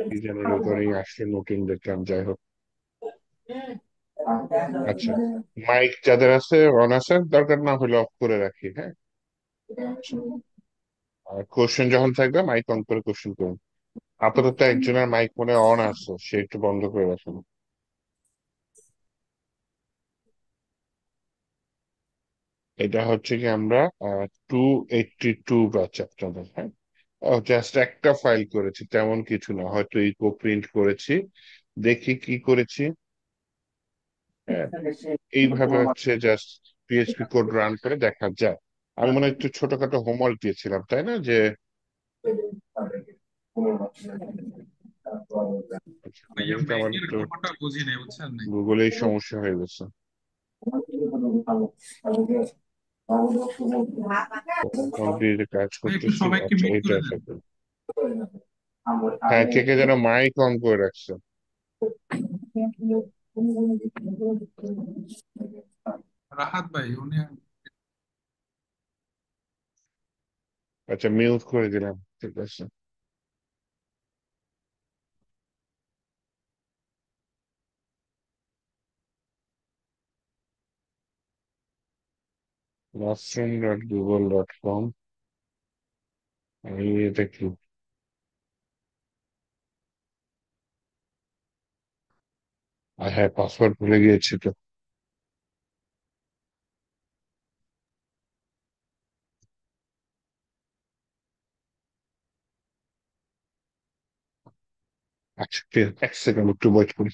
কি যেন রেকর্ডিং আসলে নতুন দেখলাম, যাই হোক। আচ্ছা, মাইক যাদের আছে অন আছে, দরকার না হলে অফ করে রাখি, হ্যাঁ। আচ্ছা, আর কোশ্চেন যখন থাকবে মাইক অন করে কোশ্চেন করুন। আপাতত একজনের মাইক মনে অন আছে, সে একটু বন্ধ করে রাখুন। এটা হচ্ছে কি আমরা 282 ব্যাচ আপনাদের, হ্যাঁ। জাস্ট একটা ফাইল করেছি, তেমন কিছু না, হয়তো ইকো প্রিন্ট করেছি। দেখি কি করেছি। হ্যাঁ, এইভাবে হচ্ছে জাস্ট পিএইচপি কোড রান করে দেখা যায়। আমি মনে হয় একটু ছোটখাটো হোমওয়ার্ক দিয়েছিলাম, তাই না? যে ভাইয়া গুগলকে আমার ম্যাকের একটু ব্যাপারটা বুঝি নাই বুঝছেন নাই। গুগলেই সমস্যা হয়ে গেছে। ফোন দিয়ে যে কাজ ভাই একটু করতেছি, সবাইকে আচ্ছা মিট এটা করে দেন। আছে। হ্যাঁ, কে কে যেন মাইক অন করে রাখছে। রাহাত ভাই উনি। আচ্ছা, মিউট করে দিলাম, ঠিক আছে। mushroom.google.com। আমি এটা কি? হ্যাঁ, পাসওয়ার্ড ভুলে গিয়েছি তো। আচ্ছা, ঠিক আছে, এক সেকেন্ড একটু ওয়েট করি।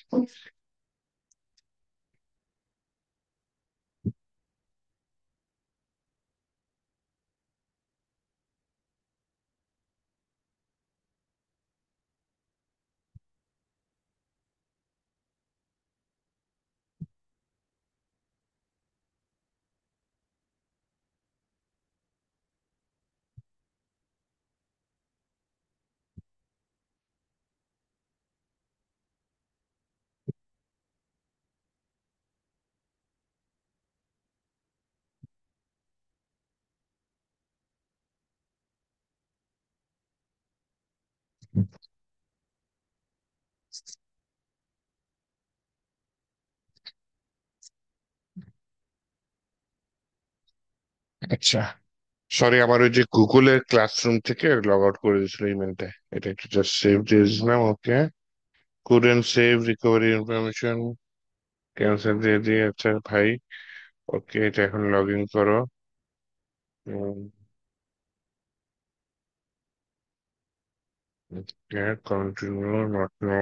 আচ্ছা, সরি, আমার ওই যে গুগলের ক্লাসরুম থেকে লগ আউট করে দিয়েছিল ইমেলটা। এটা একটু জাস্ট সেভ দিয়ে দিয়েছিলাম, okay. Couldn't save recovery information, cancel দিয়ে দিয়ে। আচ্ছা ভাই, ওকে, এটা এখন লগ ইন করো। Continue, not now.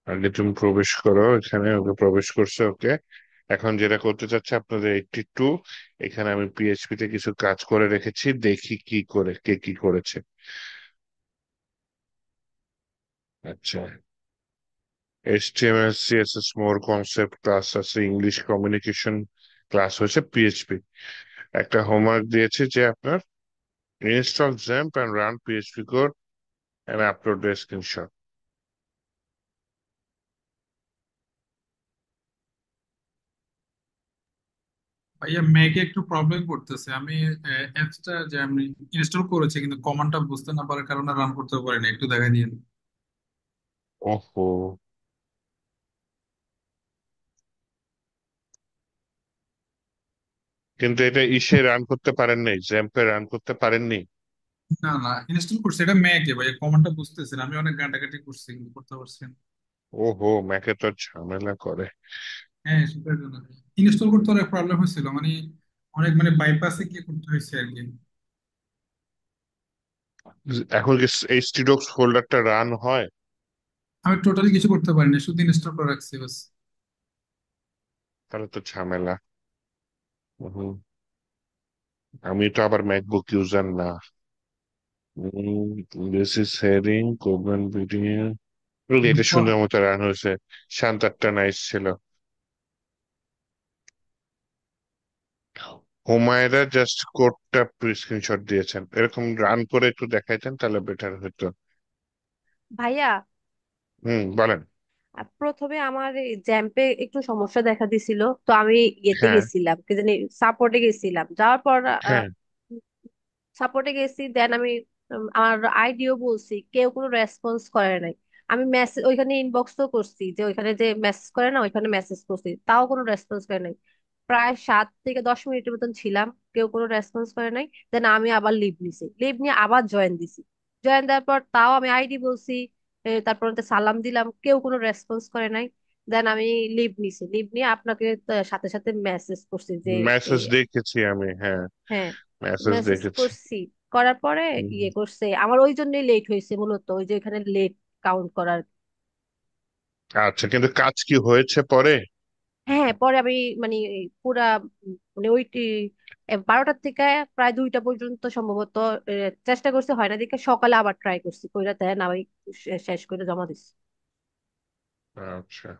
আগে তুমি প্রবেশ করো এখানে, ওকে প্রবেশ করছে, ওকে। এখন যেটা করতে চাচ্ছে আপনাদের 82, এখানে আমি পিএইচপি তে কিছু কাজ করে রেখেছি, দেখি কি করে কে কি করেছে। আচ্ছা, HTML CSS মোর কনসেপ্ট ক্লাস আছে, ইংলিশ কমিউনিকেশন ক্লাস হয়েছে, পিএইচপি। একটা হোমওয়ার্ক দিয়েছে যে আপনার install XAMPP and run PHP code and upload the screenshot। ভাইয়া ম্যাকে একটু প্রবলেম করতেছে। আমি অ্যাপসটা যে আমি ইনস্টল করেছি কিন্তু কমান্ডটা বুঝতে না পারার কারণে রান করতে পারি না, একটু দেখা দিন। ওহো, কিন্তু এটা ইসে রান করতে পারেননি, XAMPP এ রান করতে পারেননি? না না, ইনস্টল করছি, এটা ম্যাকে ভাইয়া, কমান্ডটা বুঝতেছি না। আমি অনেক ঘাটাঘাটি করছি কিন্তু করতে পারছি না। ওহো, ম্যাকে তো ঝামেলা করে। হ্যাঁ সেটার জন্য ইনস্টল করতে অনেক প্রবলেম হয়েছিল, মানে অনেক মানে বাইপাসে কি করতে হয়েছে আর কি। এখন কি এইচটিডক্স ফোল্ডারটা রান হয়? আমি টোটালি কিছু করতে পারিনি, শুধু ইনস্টল করে রাখছি বাস। তাহলে তো ঝামেলা। হুম, আমি তো আবার ম্যাকবুক ইউজার না। দিস ইজ হেডিং কোবরান ভিডিও। এটা সুন্দর মতো রান হয়েছে, শান্তারটা নাইস ছিল। হুমায়রা জাস্ট কোডটা স্ক্রিনশট দিয়েছেন, এরকম রান করে একটু দেখাইতেন তাহলে বেটার হতো। ভাইয়া, বলেন। প্রথমে আমার জ্যাম্পে একটু সমস্যা দেখা দিছিল, তো আমি ইয়েতে হ্যাঁ, গেছিলাম, কি জানি, সাপোর্টে গেছিলাম। যাওয়ার পর হ্যাঁ, সাপোর্টে গেছি, দেন আমি আমার আইডিও বলছি, কেউ কোনো রেসপন্স করে নাই। আমি মেসেজ ওইখানে ইনবক্সও করছি, যে ওইখানে যে মেসেজ করে না, ওইখানে মেসেজ করছি, তাও কোনো রেসপন্স করে নাই। প্রায় 7 থেকে 10 মিনিটের মতন ছিলাম, কেউ কোনো রেসপন্স করে নাই। দেন আমি আবার লিভ নিছি, লিভ নিয়ে আবার জয়েন দিছি। জয়েন দেওয়ার পর তাও আমি আইডি বলছি, তারপর ওতে সালাম দিলাম, কেউ কোনো রেসপন্স করে নাই। দেন আমি লিভ নিছি, লিভ নিয়ে আপনাকে সাথে সাথে মেসেজ করছি যে মেসেজ দেখেছি আমি, হ্যাঁ, হ্যাঁ, মেসেজ মেসেজ দেখেছি। করছি। করার পরে হুম। ইয়ে করছে, আমার ওই জন্যই লেট হয়েছে মূলত, ওই যে এখানে লেট কাউন্ট করার। আচ্ছা, কিন্তু কাজ কি হয়েছে পরে? হ্যাঁ, পরে আমি মানে পুরা মানে ওইটি 12টার থেকে প্রায় 2টা পর্যন্ত সম্ভবত চেষ্টা করছি, হয় না দেখে সকালে আবার ট্রাই করছি, কইরা দেন আমি শেষ করে জমা দিচ্ছি। আচ্ছা,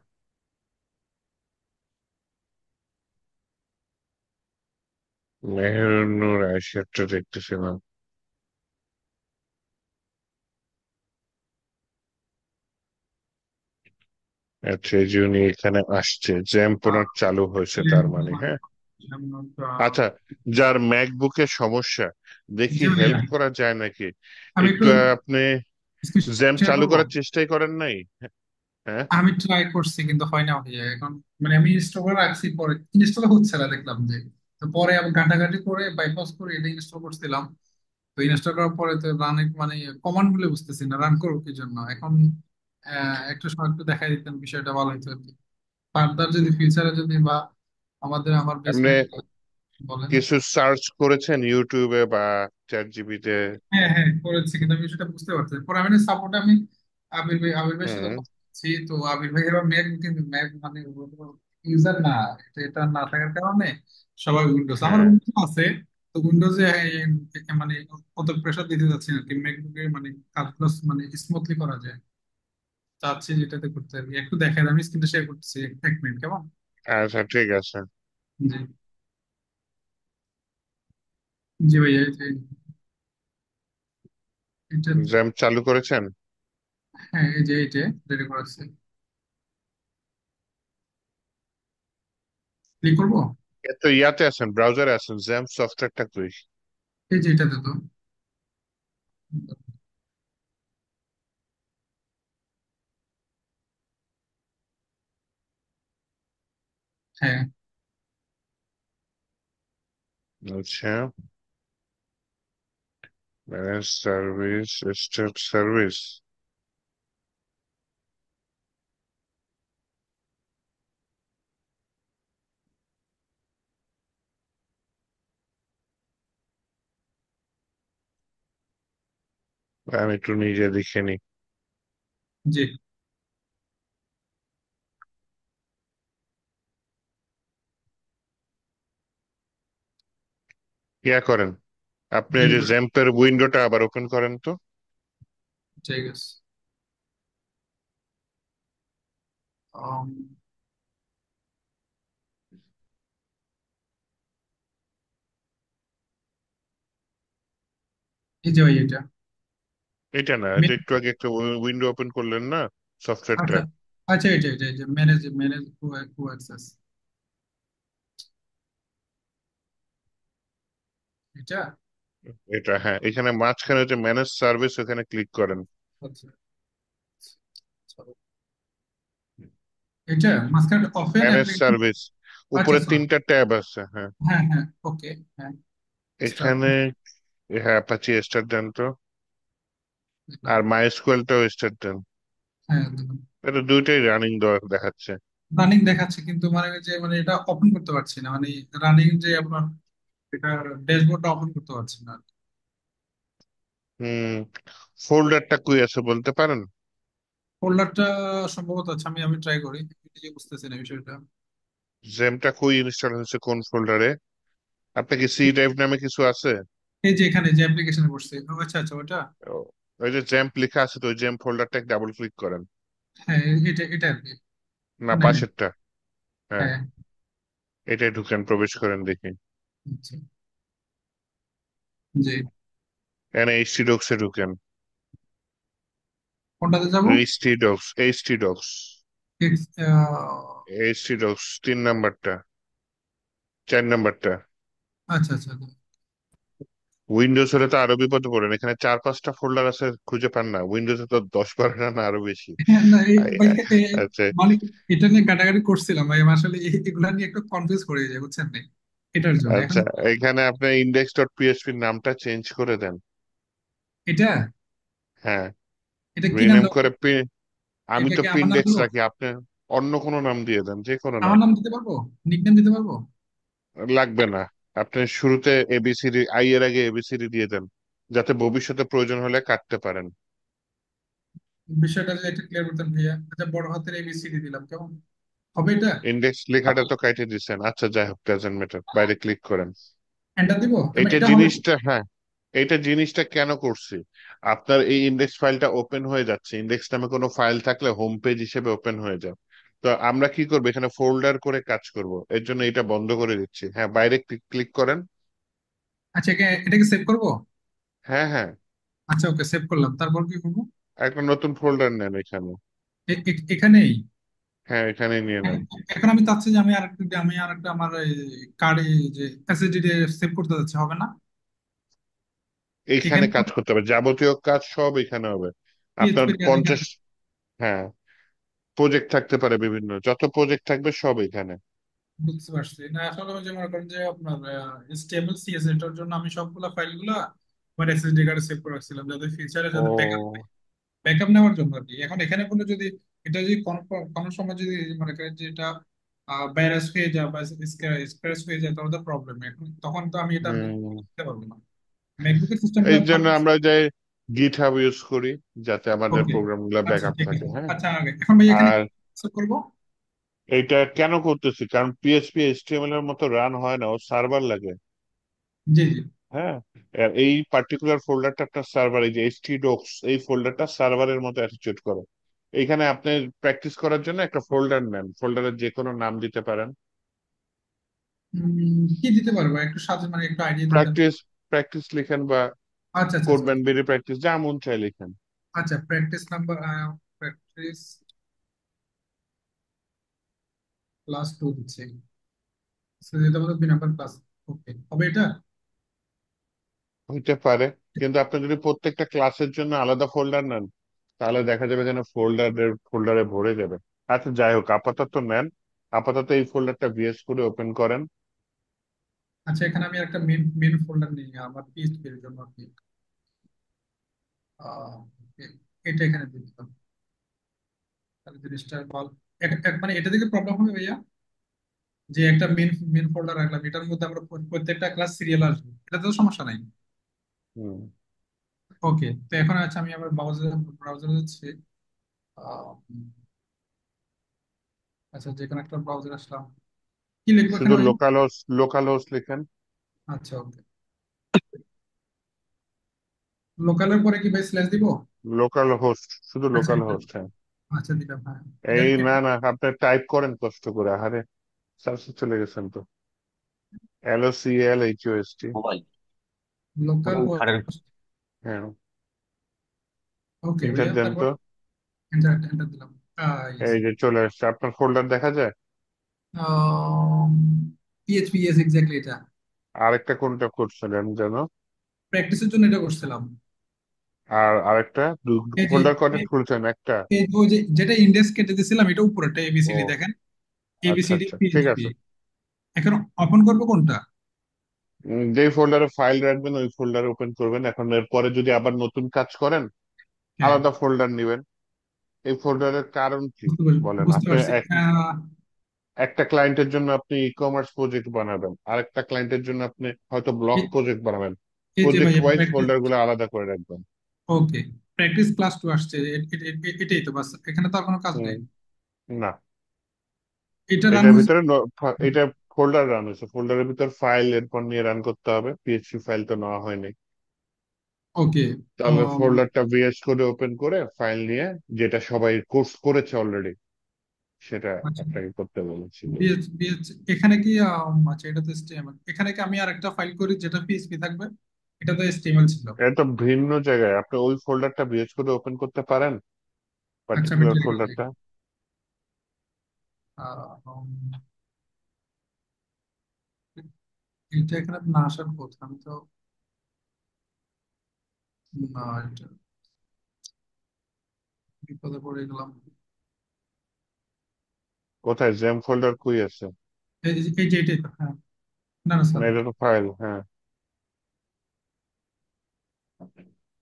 মেহেরুন্নুর আইসারটা দেখতেছিলাম। আচ্ছা, এই যে উনি এখানে আসছে, জ্যাম্প ওনার চালু হয়েছে তার মানে, হ্যাঁ। আচ্ছা, যার ম্যাকবুকের সমস্যা, দেখি জি ভাইয়া, হেল্প করা যায় নাকি। আমি একটু একটু আপনি স্ক্রিনশট জ্যাম্প শেয়ার চালু করবো। করার চেষ্টাই করেন নাই? হ্যাঁ। আমি ট্রাই করছি কিন্তু হয় না ভাইয়া এখন। মানে আমি ইনস্টল করে রাখছি, পরে ইনস্টল হচ্ছে না দেখলাম যে। তো পরে আমি ঘাটাঘাটি করে বাইপাস করে এটা ইনস্টল করছিলাম। তো ইনস্টল করার পরে তো রান, মানে কমান্ড গুলো বুঝতেছি না, রান করবো কি জন্য এখন। একটু সময় একটু দেখাই দিতেন, বিষয়টা ভালো হতো আর কি। ফার্দার যদি ফিউচারে যদি বা আমার আপনি বেসমেন্ট বলেন। কিছু সার্চ করেছেন ইউটিউবে বা চ্যাট জিপিতে? হ্যাঁ হ্যাঁ করেছি, কিন্তু আমি সেটা বুঝতে পারছি না। পরে আমি সাপোর্ট আমি আবির ভাইয়ের সাথে হুম। কথা বলছি, তো আবির ভাই এবার ম্যাক, কিন্তু ম্যাক মানে ইউজার না, এটা না থাকার কারণে সবাই উইন্ডোজ, আমার হ্যাঁ। উইন্ডোজ আছে। তো উইন্ডোজে মানে অত প্রেশার দিতে যাচ্ছি না আর কি, ম্যাকবুকে মানে কাজগুলো মানে স্মুথলি করা যায়, চাচ্ছি যেটাতে করতে আর কি। একটু দেখেন, আমি স্ক্রিনটা শেয়ার করতেছি, 1 মিনিট কেমন? আচ্ছা, ঠিক আছে। জি, জি ভাইয়া, এটা জ্যাম্প চালু করেছেন? হ্যাঁ, এই যে এইটা রেডি করা আছে, ক্লিক করবো। এ তো ইয়াতে আছেন, ব্রাউজারে আছেন, জ্যাম্প সফটওয়্যারটা কই? এই যে এটাতে তো, হ্যাঁ। আচ্ছা, ম্যানেজ সার্ভিস, স্টেট সার্ভিস। আমি একটু নিজে দেখে নিই। জি, ইয়া করেন, আপনি জি এই যে ভাই, জ্যাম্পের উইন্ডোটা আবার ওপেন করেন তো। ঠিক আছে। আম, এই যে ভাই এটা, এটা না, এটা একটু আগে একটা উইন্ডো ওপেন করলেন না, সফটওয়্যারটা। আচ্ছা আচ্ছা, এটা এই যে ম্যানেজ ম্যানেজ কো অ্যাক্সেস, এটা। এটা, হ্যাঁ, এখানে মাঝখানে যে ম্যানেজ সার্ভিস, ওখানে ক্লিক করেন। আচ্ছা, চলো। এটা মাঝখানে ওপেন ম্যানেজ অ্যাপ্লিকেশন। সার্ভিস, আচ্ছা উপরে সরি, 3টা ট্যাব আছে, হ্যাঁ। হ্যাঁ হ্যাঁ, ওকে, হ্যাঁ, স্টার্ট। এখানে, হ্যাঁ, অ্যাপাচি স্টার্ট দেন তো। আর মাইস্কুয়েলটাও স্টার্ট দেন। হ্যাঁ দেখুন, এটা দুইটাই রানিং দেখাচ্ছে। রানিং দেখাচ্ছে কিন্তু মানে ওই যে মানে এটা ওপেন করতে পারছি না, মানে রানিং যে আপনার এটা ড্যাশবোর্ডটা ওপেন করতে পারছি না। হুম। ফোল্ডারটা কই আছে বলতে পারেন? ফোল্ডারটা সম্ভবত আছে, আমি ট্রাই করি, নিজে বুঝতেছি না বিষয়টা। জেমটা কই ইনস্টল হয়েছে কোন ফোল্ডারে? আপনার কি সি ড্রাইভ নামে কিছু আছে? এই যে এখানে যে অ্যাপ্লিকেশনে বসছে, ও আচ্ছা আচ্ছা ওটা। ও, ওই যে জ্যাম্প লেখা আছে তো, ওই জ্যাম্প ফোল্ডারটা ডাবল ক্লিক করেন। হ্যাঁ, এটা আর কি। না, নাই নাই, পাশেরটা। হ্যাঁ, হ্যাঁ, এটাই ঢুকেন, প্রবেশ করেন দেখি। আচ্ছা, জি। এখানে এইচটি ডক্সে ঢুকেন। কোনটাতে যাব? এইচটি ডক্স, এইচটি ডক্স, এক্স- আহ, এইচটি ডক্স 3 নাম্বারটা, 4 নাম্বারটা। আচ্ছা আচ্ছা আচ্ছা। উইন্ডোজ হলে তো আরো বিপদে পড়েন, এখানে 4-5টা ফোল্ডার আছে, খুঁজে পান না। উইন্ডোজে তো 10-12টা না আরো বেশি। হ্যাঁ, না আই- ভাই, আচ্ছা। মানে এটা নিয়ে ঘাটাঘাটি করছিলাম ভাই, আমি আসলে এগুলা নিয়ে একটু কনফিউজ হয়ে যায় বুঝছেন না, এটার জন্য এখন। আচ্ছা, এখানে আপনি ইন্ডেক্স ডট পিএইচপি নামটা চেঞ্জ করে দেন। এটা হ্যাঁ, এটা কি নাম রিনেম দেবো? করে আমি এটা তো কি আমার নাম পিনডেক্স দেবো? রাখি, আপনি অন্য কোনো নাম দিয়ে দেন, যে কোনো আমার নাম। নাম দিতে পারবো? নিকনেম দিতে পারবো? লাগবে না। আপনি শুরুতে এবিসিডি, আই এর আগে এবিসিডি দিয়ে দেন, যাতে ভবিষ্যতে প্রয়োজন হলে কাটতে পারেন। বিষয়টা যে একটু ক্লিয়ার করতেন ভাইয়া। আচ্ছা, বড় হাতের এবিসিডি দিলাম, কেমন হবে এটা? ইন্ডেক্স লেখাটা তো কাইটে দিচ্ছেন, আচ্ছা যাই হোক, ডাজেন্ট ম্যাটার, বাইরে ক্লিক করেন। এন্টার দিব, এইটা এটা হবে? জিনিসটা, হ্যাঁ, এইটা জিনিসটা কেন করছি, আপনার এই ইন্ডেক্স ফাইলটা ওপেন হয়ে যাচ্ছে, ইন্ডেক্স নামে কোনো ফাইল থাকলে হোম পেজ হিসেবে ওপেন হয়ে যায়। তো আমরা কি করবো, এখানে ফোল্ডার করে কাজ করব, এর জন্য এটা বন্ধ করে দিচ্ছি। হ্যাঁ, বাইরে ক্লিক করেন। আচ্ছা, এটাকে সেভ করবো? হ্যাঁ হ্যাঁ, আচ্ছা, ওকে, সেভ করলাম, তারপর কি করবো? একটা নতুন ফোল্ডার নেন এখানে। এখানেই? হ্যাঁ, এখানে নিয়ে নেন। এখন আমি চাচ্ছি যে আমি আরেকটা আমার কার্ডে যে এসএসডি দিয়ে সেভ করতে যাচ্ছি, হবে না? এইখানে এখানে কাজ করতে হবে, যাবতীয় কাজ সব এখানে হবে। আপনার পিএইচপি এখানে 50, হ্যাঁ, প্রজেক্ট থাকতে পারে বিভিন্ন, যত প্রজেক্ট থাকবে সব এখানে। বুঝতে পারছি। না আসলে আমি যে মনে করেন যে আপনার স্টেবল সিএসএস এটার জন্য আমি সবগুলা ফাইলগুলা আমার এসএসডি কার্ডে সেভ করে রাখছিলাম, যাতে ফিউচারে যাতে ব্যাকআপ ও, ব্যাকআপ নেওয়ার জন্য আর কি। এখন এখানে কোনো যদি এটা যদি কোনো সময় যদি মনে করেন যে এটা ভাইরাস হয়ে যায় বা স্ক্র্যাচ হয়ে যায়, তাহলে তো প্রবলেম। এখন তখন তো আমি এটা হুম, দিতে পারবো না। ম্যাকবুকের সিস্টেমটা এই ভালো জন্য আছে। আমরা যাই গিট হাব ইউজ করি, যাতে আমাদের ওকে, প্রোগ্রাম গুলা আচ্ছা ব্যাকআপ ঠিক থাকে। আছে। হ্যাঁ, আচ্ছা, আগে এখন ভাই এখানে আর কি করবো? এইটা কেন করতেছি, কারণ পিএইচপি এইচটিএমএল এর মতো রান হয় না, ও সার্ভার লাগে। জি জি। হ্যাঁ, আর এই পার্টিকুলার ফোল্ডারটা আপনার সার্ভার, এই যে htdocs, এই ফোল্ডারটা সার্ভারের মতো অ্যাটিটিউড করে। এইখানে আপনি প্র্যাকটিস করার জন্য একটা ফোল্ডার নেন, ফোল্ডারের যে কোনো নাম দিতে পারেন। কি দিতে পারবো একটু সাথে, মানে একটু আইডিয়া দিতেন? প্র্যাকটিস, প্র্যাকটিস লিখেন, বা আচ্ছা আচ্ছা আচ্ছা। করবেন বেরি প্র্যাকটিস, যা মন চায় লিখেন। আচ্ছা, প্র্যাকটিস নাম্বার, প্র্যাকটিস +2 দিচ্ছে, যেটা বলতে 2 নাম্বার ক্লাস। ওকে, হবে এটা? হইতে পারে, কিন্তু আপনি যদি প্রত্যেকটা ক্লাসের জন্য আলাদা ফোল্ডার নেন, তাহলে দেখা যাবে এখানে ফোল্ডারে ভরে যাবে। আচ্ছা যাই হোক, আপাতত নেন, আপাতত এই ফোল্ডারটা ভিএস করে ওপেন করেন। আচ্ছা, এখানে আমি একটা মেন ফোল্ডার নিই আমার পিএইচপি এর জন্য আর কি। আহ, এটা এখানে দিয়ে দিলাম, তাহলে জিনিসটা ভালো। মানে এটা থেকে প্রবলেম হবে ভাইয়া, যে একটা মেন ফোল্ডার রাখলাম, এটার মধ্যে আমরা প্রত্যেকটা ক্লাস সিরিয়াল আসবে, এটা তো সমস্যা নাই। হুম, ওকে, তো এখন আছে আমি আমার ব্রাউজারে যাচ্ছি। আহ, আচ্ছা, যে কোনো একটা ব্রাউজার আসলাম, কি লিখবো শুধু এখানে ভাই? লোকাল হোস্ট লিখেন। আচ্ছা, ওকে। লোকালের পরে কি ভাই স্ল্যাশ দিব? লোকাল হোস্ট, শুধু আচ্ছা, লোকাল এটা, হোস্ট, হ্যাঁ। আচ্ছা দিলাম, হ্যাঁ। এই না না, আপনি টাইপ করেন কষ্ট করে, আরে সার্চে চলে গেছেন তো। LOCALHOST। Mobile local current. Host. হ্যাঁ, ওকে এন্টার ভাইয়া, দেন তারপর তো। এন্টার এন্টার দিলাম। ইয়েস। এই যে চলে আসছে, আপনার ফোল্ডার দেখা যায়। পিএইচপি, ইয়েস, এক্স্যাক্টলি এটা। আরেকটা কোনটা করছিলেন যেন, প্র্যাকটিসের জন্য এটা করছিলাম। আর আরেকটা এই যে ফোল্ডার কয়টা খুলছেন, একটা? ওই যে যেটা ইন্ডেক্স কেটে দিয়েছিলাম, এটা উপরেরটা ও, এবিসিডি দেখেন, আচ্ছা এবিসিডি আচ্ছা, ঠিক পিএইচপি। আছে। এখন ওপেন করবো কোনটা? যেই ফোল্ডারে ফাইল রাখবেন ওই ফোল্ডারে ওপেন করবেন। এখন এরপরে যদি আবার নতুন কাজ করেন, হ্যাঁ, আলাদা ফোল্ডার নেবেন। এই ফোল্ডারের কারণ কি বলেন, বুঝতে আপনি পারছি। একটা ক্লায়েন্টের জন্য আপনি ই কমার্স প্রজেক্ট বানাবেন, আরেকটা ক্লায়েন্টের জন্য আপনি হয়তো ব্লগ এই প্রজেক্ট বানাবেন। এই যে প্রজেক্ট ভাইয়া ওয়াইজ প্র্যাকটিস। ফোল্ডার গুলো আলাদা করে রাখবেন। ওকে, প্র্যাকটিস +2 আসছে, এটাই তো বাস, এখানে তো আর কোনো কাজ নেই। হুম, না, এটা রান এটার হয়েছে। ভিতরে এটা ফোল্ডার রান হয়েছে, ফোল্ডারের ভিতর ফাইল এরপর নিয়ে রান করতে হবে, পিএইচপি ফাইল তো নেওয়া হয়নি। ওকে। তাহলে ফোল্ডারটা ভিএস করে ওপেন করে ফাইল নিয়ে, যেটা সবাই কোর্স করেছে অলরেডি, সেটা আচ্ছা, আপনাকে করতে বলেছি। এখানে কি আচ্ছা, এটা তো HTML, এখানে কি আমি আরেকটা ফাইল করি যেটা পিএইচপি থাকবে? এটা তো HTML ছিল। এটা তো ভিন্ন জায়গায়, আপনি ওই ফোল্ডারটা ভিএস করে ওপেন করতে পারেন, আচ্ছা, আমি পার্টিকুলার এটা লিখে দিই। ফোল্ডারটা। উম, এটা এখানে না আসার কথা, আমি তো না, এটা বিপদে পড়ে গেলাম। কোথায় জ্যাম ফোল্ডার কই আছে? এই যে এটাই তো, হ্যাঁ। না না স্যার, মানে এটা তো ফাইল, হ্যাঁ।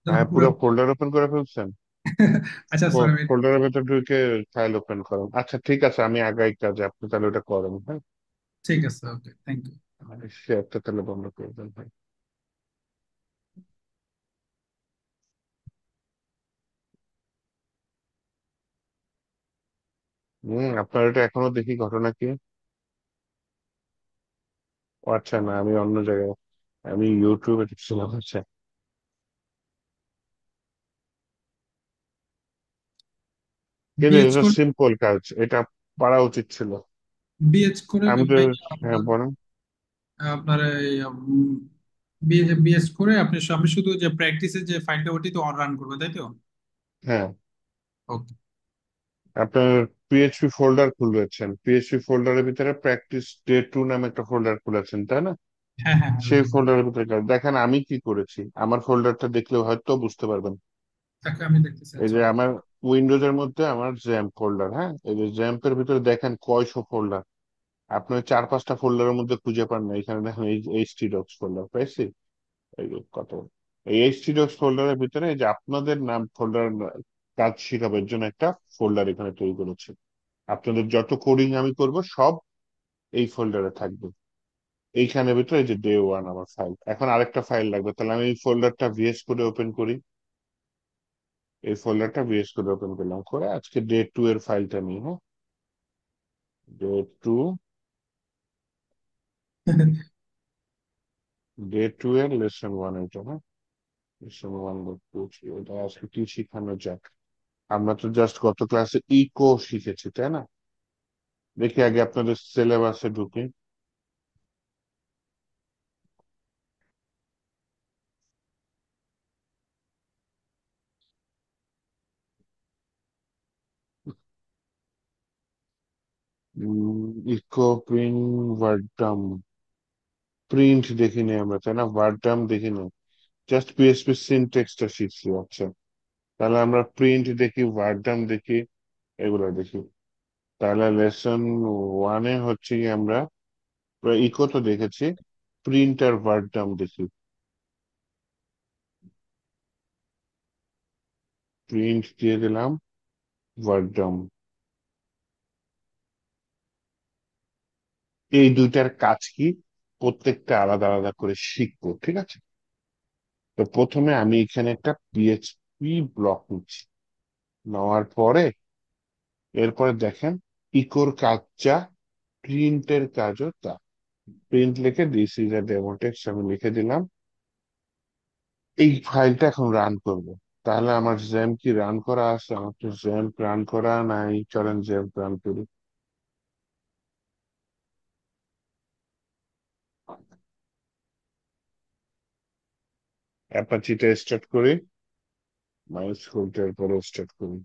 দেখুন হ্যাঁ, পুরো। পুরো ফোল্ডার ওপেন করে ফেলছেন? আচ্ছা স্যার, আমি ফোল্ডারের ভেতর ঢুকে ফাইল ওপেন করেন, আচ্ছা ঠিক আছে, আমি আগাই কাজে, আপনি তাহলে ওটা করেন, হ্যাঁ। ঠিক আছে, ওকে, থ্যাংক ইউ। শেয়ারটা তাহলে বন্ধ করে দেন ভাই। আপনার এটা এখনো দেখি ঘটনা কি? ও আচ্ছা, না আমি অন্য জায়গায়, আমি ইউটিউবে দেখছিলাম, আচ্ছা। কিন্তু বিএচ এটা করে, সিম্পল কাজ, এটা পারা উচিত ছিল। বিএচ করে আমি তো, ভাই হ্যাঁ আপনার, বলেন। আপনার এই বিএস করে আমি শুধু যে প্র্যাকটিসের যে ফাইলটা ওটি তো অন রান করবো, তাই তো? হ্যাঁ, ওকে। আপনার পিএইচপি ফোল্ডার খুলেছেন, পিএইচপি ফোল্ডারের ভিতরে প্র্যাকটিস ডে টু নামে একটা ফোল্ডার খুলেছেন, তাই না? হ্যাঁ হ্যাঁ হ্যাঁ, সেই ফোল্ডারের ভিতরে দেখেন আমি কি করেছি, আমার ফোল্ডারটা দেখলে হয়তো বুঝতে পারবেন। তাকে আমি দেখতেছি, এই আচ্ছা। যে আমার উইন্ডোজ এর মধ্যে আমার জ্যাম্প ফোল্ডার, হ্যাঁ, এই যে জ্যাম্পের ভিতরে দেখেন কয়শো ফোল্ডার। আপনি ওই 4-5টা ফোল্ডারের মধ্যে খুঁজে পান না, এখানে দেখেন এই এইচটি ডক্স ফোল্ডার পাইছি, এই যে কত। এই এইচটি ডক্স ফোল্ডারের ভিতরে এই যে আপনাদের নাম ফোল্ডার, কাজ শিখাবার জন্য একটা ফোল্ডার এখানে তৈরি করেছে। আপনাদের যত কোডিং আমি করব সব এই ফোল্ডারে থাকবে। এইখানের ভিতরে এই যে ডে ওয়ান আমার ফাইল, এখন আরেকটা ফাইল লাগবে, তাহলে আমি এই ফোল্ডারটা ভিএস করে ওপেন করি। এই ফোল্ডারটা ভিএস করে ওপেন করলাম, করে আজকে ডে টু এর ফাইলটা নিই, হ্যাঁ। ডে টু, ডে টু এর লেসন ওয়ান, এটা হ্যাঁ, লেসন ওয়ান বলছি, এটা আজকে কি শিখানো যাক। আমরা তো জাস্ট গত ক্লাসে ইকো শিখেছি, তাই না? দেখি আগে আপনাদের সিলেবাসে ঢুকি। ইকো প্রিন্ট ভার্ডাম, প্রিন্ট দেখিনি আমরা, তাই না? ভার্ডাম দেখিনি, জাস্ট পিএসপি সিনটেক্সটা শিখছি, আচ্ছা। তাহলে আমরা প্রিন্ট দেখি, ভার্ডাম দেখি, এগুলো দেখি। তাহলে লেসন ওয়ানে হচ্ছে কি আমরা ইকো তো দেখেছি, প্রিন্ট আর ভার্ডাম দেখি। প্রিন্ট দিয়ে দিলাম, ভার্ডাম, এই দুইটার কাজ কি প্রত্যেকটা আলাদা আলাদা করে শিখবো, ঠিক আছে? তো প্রথমে আমি এখানে একটা পিএইচপি ব্লক নিচ্ছি, নেওয়ার পরে এরপরে দেখেন ইকোর কাজ যা, প্রিন্টের কাজও তা। প্রিন্ট লিখে this is a demo text আমি লিখে দিলাম। এই ফাইলটা এখন রান করব। তাহলে আমার জ্যাম কি রান করা আছে? আমার তো জ্যাম্প রান করা নাই, চলেন জ্যাম্প রান করি। অ্যাপাচিটা স্টার্ট করি, মাইস ফোল্ডার পরে স্টার্ট করি।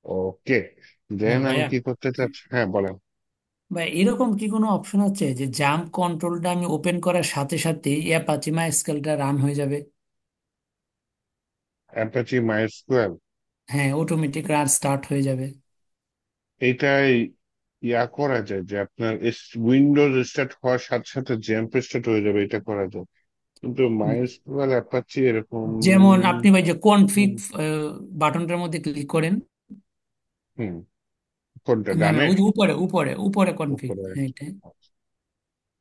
ওকে, হ্যাঁ দেন আমি ভাইয়া, কি করতে চাচ্ছি, হ্যাঁ বলেন। ভাই এরকম কি কোনো অপশন আছে যে জাম্প কন্ট্রোলটা আমি ওপেন করার সাথে সাথে অ্যাপাচি মাইস্কেলটা রান হয়ে যাবে? অ্যাপাচি মাইস্কুয়েল, হ্যাঁ, অটোমেটিক রান স্টার্ট হয়ে যাবে। এটাই ইয়া করা যায় যে আপনার উইন্ডোজ স্টার্ট হওয়ার সাথে সাথে জ্যাম্প স্টার্ট হয়ে যাবে, এটা করা যায়। কিন্তু মাইস্কুয়েল অ্যাপাচি এরকম। যেমন আপনি ভাই যে কনফিগ হুম, বাটনটার মধ্যে ক্লিক করেন। হুম, কোনটা না না, ডানে? ওই যে উপরে উপরে উপরে কনফিগ, উপরে, হ্যাঁ এটা।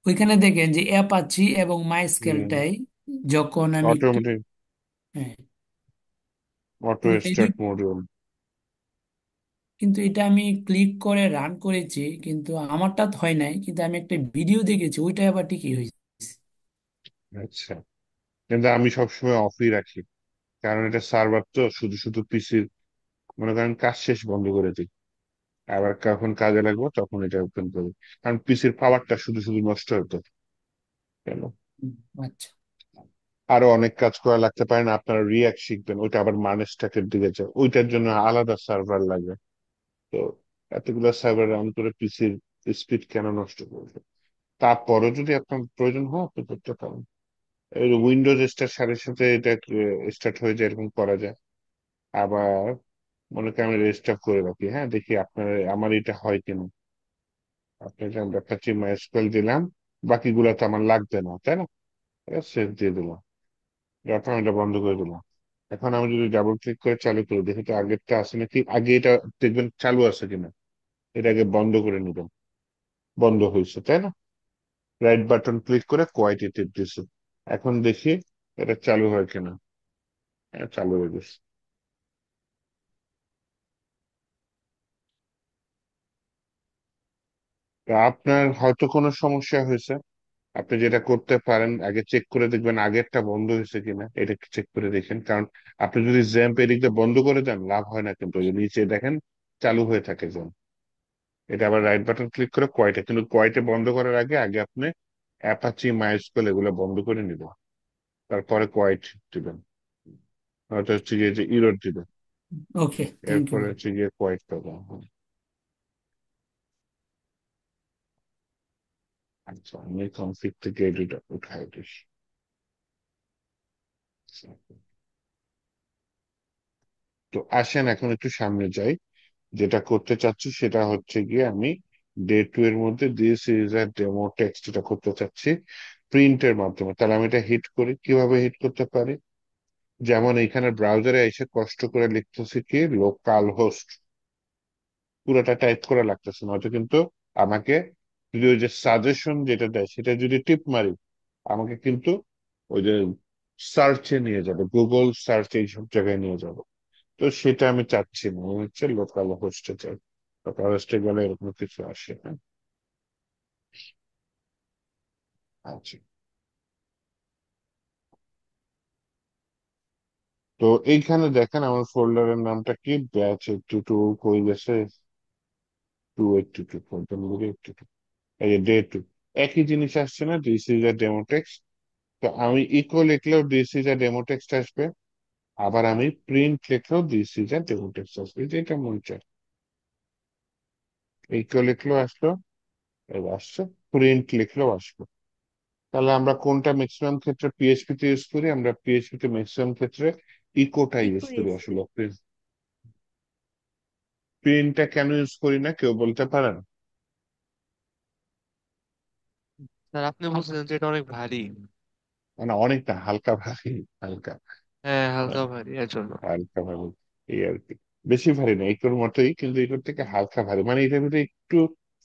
ওইখানে দেখেন যে অ্যাপাচি এবং হুম, মাইস্কেলটাই যখন আমি একটু, অটোমেটিক হ্যাঁ, অটো এই দুই, স্টার্ট মডিউল। কিন্তু এটা আমি ক্লিক করে রান করেছি কিন্তু আমারটা তো হয় নাই, কিন্তু আমি একটা ভিডিও দেখেছি ওইটা আবার ঠিকই হয়েছে। আচ্ছা, কিন্তু আমি সবসময় অফই রাখি, কারণ এটা সার্ভার তো, শুধু শুধু পিসির মনে করেন কাজ শেষ বন্ধ করে দিই, আবার কখন কাজে লাগবো তখন এটা ওপেন করি। কারণ পিসির পাওয়ারটা শুধু শুধু নষ্ট হতো কেন। হুম, আচ্ছা। আরো অনেক কাজ করা লাগতে পারে না, আপনারা রিয়াক্ট শিখবেন, ওইটা আবার মানে স্ট্যাকের দিকে যায়, ওইটার জন্য আলাদা সার্ভার লাগে। তো এতগুলো সার্ভার রান করে পিসির স্পিড কেন নষ্ট করবে? তারপরও যদি আপনার প্রয়োজন হয় আপনি করতে পারেন। উইন্ডোজ স্টার্ট সাথে সাথে এটা স্টার্ট হয়ে যায়, এরকম করা যায়। আবার মনে করেন আমি রেজিস্টার করে রাখি, হ্যাঁ, দেখি আপনার আমার এটা হয় কিনা। আপনাকে আমরা কাছে মাইস্কুয়েল দিলাম, বাকিগুলো তো আমার লাগবে না, তাই না? সেভ দিয়ে দিলাম, তারপর আমি এটা বন্ধ করে দিলাম। এখন আমি যদি ডাবল ক্লিক করে চালু করি, দেখি তো আগেরটা আছে নাকি, আগে এটা দেখবেন চালু আছে কিনা। এটা আগে বন্ধ করে নিবেন, বন্ধ হয়েছে, তাই না? রাইট বাটন ক্লিক করে কোয়াইট টিপ দিছি। এখন দেখি এটা চালু হয় কিনা। হ্যাঁ, চালু হয়ে গেছে। তো আপনার হয়তো কোনো সমস্যা হয়েছে। আপনি যেটা করতে পারেন, আগে চেক করে দেখবেন আগেরটা বন্ধ হয়েছে কিনা, এটা চেক করে দেখেন। কারণ আপনি যদি জ্যাম্প এদিকে বন্ধ করে দেন লাভ হয় না, কিন্তু ওই যে নিচে দেখেন চালু হয়ে থাকে জ্যাম্প। এটা আবার রাইট বাটন ক্লিক করে কোয়াইটে, কিন্তু কোয়াইটে বন্ধ করার আগে আগে আপনি অ্যাপাচি মাইস্কুয়েল এগুলো বন্ধ করে নিবেন, তারপরে কোয়াইট দিবেন। হয়তো হচ্ছে গিয়ে যে ইরোড দিবেন, ওকে, থ্যাংক ইউ এরপরে ভাই। হচ্ছে গিয়ে কোয়াইট পাবেন। আচ্ছা, আমি কনফিগ থেকে এডিটর উঠাই দিস। তো আসেন এখন একটু সামনে যাই। যেটা করতে চাচ্ছি সেটা হচ্ছে গিয়ে আমি ডে টু এর মধ্যে this is a demo text এটা করতে চাচ্ছি প্রিন্টের মাধ্যমে। তাহলে আমি এটা হিট করি, কিভাবে হিট করতে পারি? যেমন এখানে ব্রাউজারে এসে কষ্ট করে লিখতেছি কি লোকাল হোস্ট, পুরোটা টাইপ করা লাগতেছে না হয়তো, কিন্তু আমাকে যদি ওই যে সাজেশন যেটা দেয় সেটা যদি টিপ মারি, আমাকে কিন্তু ওই যে সার্চে নিয়ে যাবে, গুগল সার্চ এইসব জায়গায় নিয়ে যাবে। তো সেটা আমি চাচ্ছি না, আমি হচ্ছে লোকাল হোস্টে চাই। লোকাল হোস্টে গেলে এরকম কিছু আসে, হ্যাঁ। আচ্ছা, তো এইখানে দেখেন আমার ফোল্ডারের নামটা কি, ব্যাচ 82 কই গেছে, 282 ফোল্ডার লিখে 82, এই যে ডে টু। একই জিনিস আসছে না, this is a demo text. তো আমি ইকো লিখলেও this is a demo text আসবে, আবার আমি প্রিন্ট লিখলেও this is a demo text আসবে, যেটা মন চায়। ইকো লিখলেও আসলো, এবার আসছে, প্রিন্ট লিখলেও আসবে। তাহলে আমরা কোনটা ম্যাক্সিমাম ক্ষেত্রে পিএইচপি তে ইউজ করি? আমরা পিএইচপি তে ম্যাক্সিমাম ক্ষেত্রে ইকোটা ইউজ ইকো করি ইউজ আসলে। করি। প্রিন্টটা কেন ইউজ করি না কেউ বলতে পারেন? স্যার আপনি বলছিলেন যে এটা অনেক ভারী। মানে অনেকটা হালকা ভারী, হালকা, হ্যাঁ, হালকা মানে ভারী এর জন্য। হালকা ভারী, এই আর কি। বেশি ভারী না, ইকোর মতোই, কিন্তু ইকোর থেকে হালকা ভারী, মানে এটার ভিতরে একটু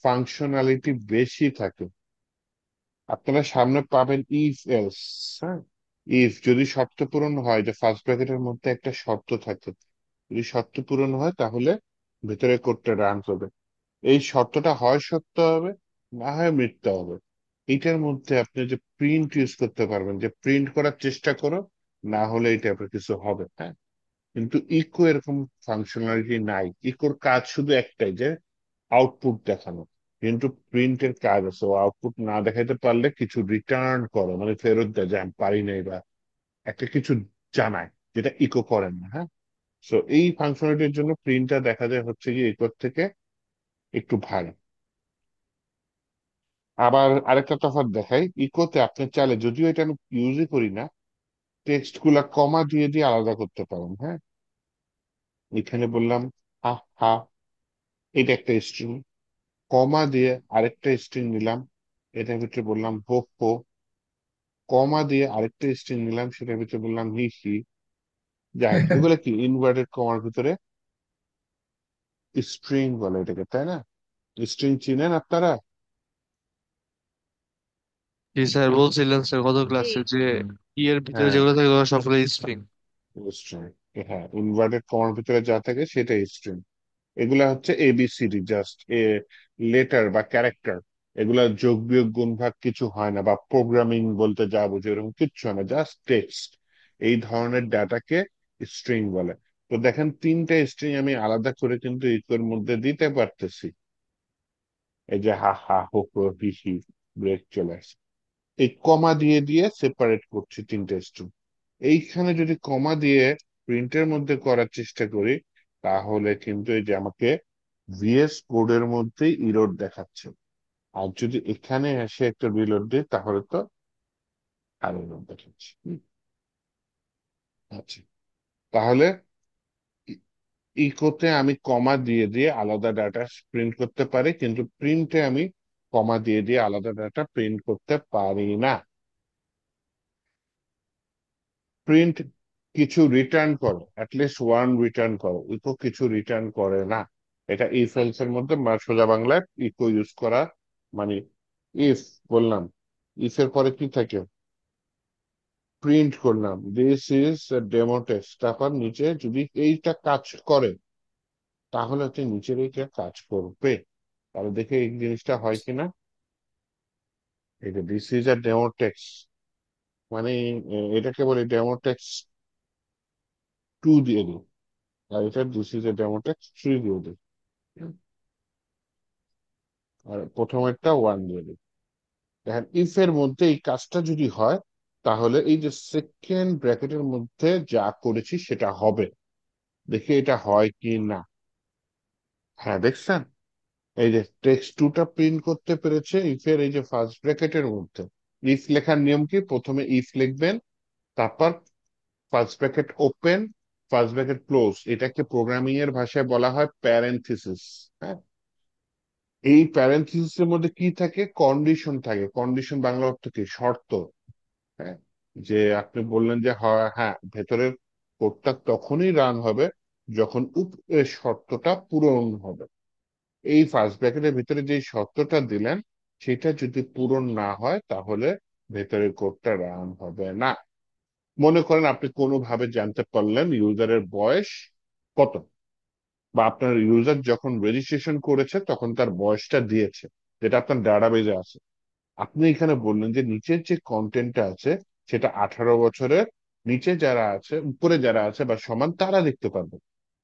ফাংশনালিটি বেশি থাকে। আপনারা সামনে পাবেন ইফ এলস, হ্যাঁ। ইফ যদি শর্ত পূরণ হয়, যে ফার্স্ট ব্র্যাকেটের মধ্যে একটা শর্ত থাকে, যদি শর্ত পূরণ হয় তাহলে ভেতরে কোডটা রান করবে। এই শর্তটা হয় সত্য হবে, না হয় মিথ্যা হবে। এইটার মধ্যে আপনি যে প্রিন্ট ইউজ করতে পারবেন, যে প্রিন্ট করার চেষ্টা করো, না হলে এটা আপনার কিছু হবে, হ্যাঁ। কিন্তু ইকো এরকম ফাংশনালিটি নাই। ইকোর কাজ শুধু একটাই, যে আউটপুট দেখানো। কিন্তু প্রিন্টের কাজ আছে, ও আউটপুট না দেখাইতে পারলে কিছু রিটার্ন করো, মানে ফেরত দেয় যে আমি পারি নাই, বা একটা কিছু জানায়, যেটা ইকো করেন না, হ্যাঁ। সো এই ফাংশনালিটির জন্য প্রিন্টটা দেখা যায় হচ্ছে কি ইকোর থেকে একটু ভারী। আবার আরেকটা তফাৎ দেখাই, ইকোতে আপনি চাইলে, যদিও এটা আমি ইউজই করি না, টেক্সট গুলা কমা দিয়ে দিয়ে আলাদা করতে পারেন, হ্যাঁ। এখানে বললাম হা হা, এটা একটা স্ট্রিং, কমা দিয়ে আরেকটা স্ট্রিং নিলাম, এটার ভিতরে বললাম হো হো, কমা দিয়ে আরেকটা স্ট্রিং নিলাম, সেটার ভিতরে বললাম হি হি। যাই হোক, এগুলো কি ইনভার্টেড কমার ভিতরে স্ট্রিং বলে এটাকে, তাই না? স্ট্রিং চিনেন আপনারা? জি স্যার, বলছিলেন স্যার গত জি। ক্লাসে যে এর ভিতরে হ্যাঁ, যেগুলো থাকে ওগুলো সবগুলো স্ট্রিং। স্ট্রিং, হ্যাঁ, ইনভার্টেড কমার ভিতরে যা থাকে সেটা স্ট্রিং। এগুলা হচ্ছে এবিসিডি, জাস্ট এ লেটার বা ক্যারেক্টার। এগুলা যোগ বিয়োগ গুণ ভাগ কিছু হয় না, বা প্রোগ্রামিং বলতে যা বুঝে এরকম কিচ্ছু হয় না, জাস্ট টেক্সট। এই ধরনের ডাটাকে স্ট্রিং বলে। তো দেখেন তিনটা স্ট্রিং আমি আলাদা করে কিন্তু ইকোর মধ্যে দিতে পারতেছি। এই যে হা হা হো হো হি হি, ব্রেক চলে আসে। এই কমা দিয়ে দিয়ে সেপারেট করছি তিনটে স্ট্রিং। এইখানে যদি কমা দিয়ে প্রিন্টের মধ্যে করার চেষ্টা করি, তাহলে কিন্তু এই যে আমাকে ভিএস কোডের মধ্যে ইরর দেখাচ্ছে। আর যদি এখানে এসে একটা রিলোড দিই তাহলে তো আরো এরর দেখাচ্ছে। আচ্ছা, তাহলে ইকোতে আমি কমা দিয়ে দিয়ে আলাদা ডাটা প্রিন্ট করতে পারি, কিন্তু প্রিন্টে আমি কমা দিয়ে দিয়ে আলাদা ডাটা প্রিন্ট করতে পারি না। প্রিন্ট কিছু রিটার্ন করে, অ্যাটলিস্ট ওয়ান রিটার্ন করে, ইকো কিছু রিটার্ন করে না। এটা ইফ এলস এর মধ্যে সোজা বাংলায় ইকো ইউজ করা মানে, ইফ বললাম, ইফ এর পরে কি থাকে, প্রিন্ট করলাম দিস ইজ ডেমো টেক্সট, তারপর নিচে যদি এইটা কাজ করে তাহলে হচ্ছে নিচের এইটা কাজ করবে। তাহলে দেখে এই জিনিসটা হয় কিনা। এই যে this is a demo text মানে এটাকে বলে ডেমো টেক্সট 2 দিয়ে দিই, আর এটা this is a demo text 3 দিয়ে দিই, আর প্রথমেরটা 1 দিয়ে দিই। দেখেন ইফ এর মধ্যে এই কাজটা যদি হয় তাহলে এই যে সেকেন্ড ব্র্যাকেটের মধ্যে যা করেছি সেটা হবে। দেখি এটা হয় কি না। হ্যাঁ, দেখছেন, এই যে টেক্সট টুটা প্রিন্ট করতে পেরেছে ইফ এর এই যে ফার্স্ট ব্র্যাকেটের মধ্যে। ইফ লেখার নিয়ম কি, প্রথমে ইফ লিখবেন, তারপর first bracket open, first bracket close, এটাকে প্রোগ্রামিং এর ভাষায় বলা হয় প্যারেনথিসিস। হ্যাঁ, এই প্যারেনথিসিস এর মধ্যে কি থাকে, কন্ডিশন থাকে। কন্ডিশন বাংলা অর্থ কি, শর্ত। হ্যাঁ, যে আপনি বললেন যে হ্যাঁ ভেতরের কোডটা তখনই রান হবে যখন উপরের শর্তটা পূরণ হবে। এই ফার্স্ট ব্র্যাকেটের ভিতরে যে শর্তটা দিলেন সেটা যদি পূরণ না হয় তাহলে ভেতরের কোডটা রান হবে না। মনে করেন আপনি কোনোভাবে জানতে পারলেন ইউজারের বয়স কত, বা আপনার ইউজার যখন রেজিস্ট্রেশন করেছে তখন তার বয়সটা দিয়েছে, যেটা আপনার ডাটাবেজে আছে। আপনি এখানে বললেন যে নিচের যে কন্টেন্টটা আছে সেটা 18 বছরের নিচে যারা আছে, উপরে যারা আছে বা সমান তারা দেখতে পারবে।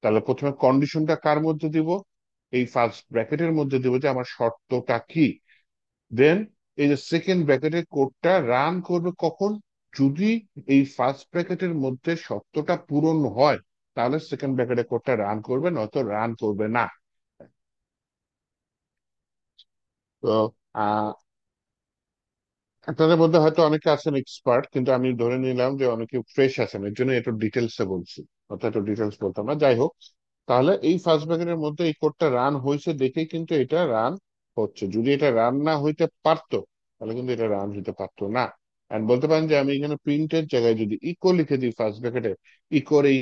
তাহলে প্রথমে কন্ডিশনটা কার মধ্যে দিব, এই ফার্স্ট ব্র্যাকেটের মধ্যে দিব যে আমার শর্তটা কি। দেন এই যে সেকেন্ড ব্র্যাকেটের কোডটা রান করবে কখন, যদি এই ফার্স্ট ব্র্যাকেটের মধ্যে শর্তটা পূরণ হয় তাহলে সেকেন্ড ব্র্যাকেটের কোডটা রান করবে, নয়তো রান করবে না। তো আহ আপনাদের মধ্যে হয়তো অনেকে আছেন এক্সপার্ট, কিন্তু আমি ধরে নিলাম যে অনেকে ফ্রেশ আছেন, এর জন্য একটু ডিটেলসে বলছি, অর্থাৎ একটু ডিটেলস বলতাম না। যাই হোক, তাহলে এই ফার্স্ট ব্র্যাকেটের মধ্যে এই কোডটা রান হয়েছে দেখেই কিন্তু এটা রান হচ্ছে। যদি এটা রান না হইতে পারতো তাহলে কিন্তু এটা রান হইতে পারতো না। এন্ড বলতে পারেন যে আমি এখানে প্রিন্টের জায়গায় যদি ইকো লিখে দিই ফার্স্ট ব্র্যাকেটে, ইকোর এই,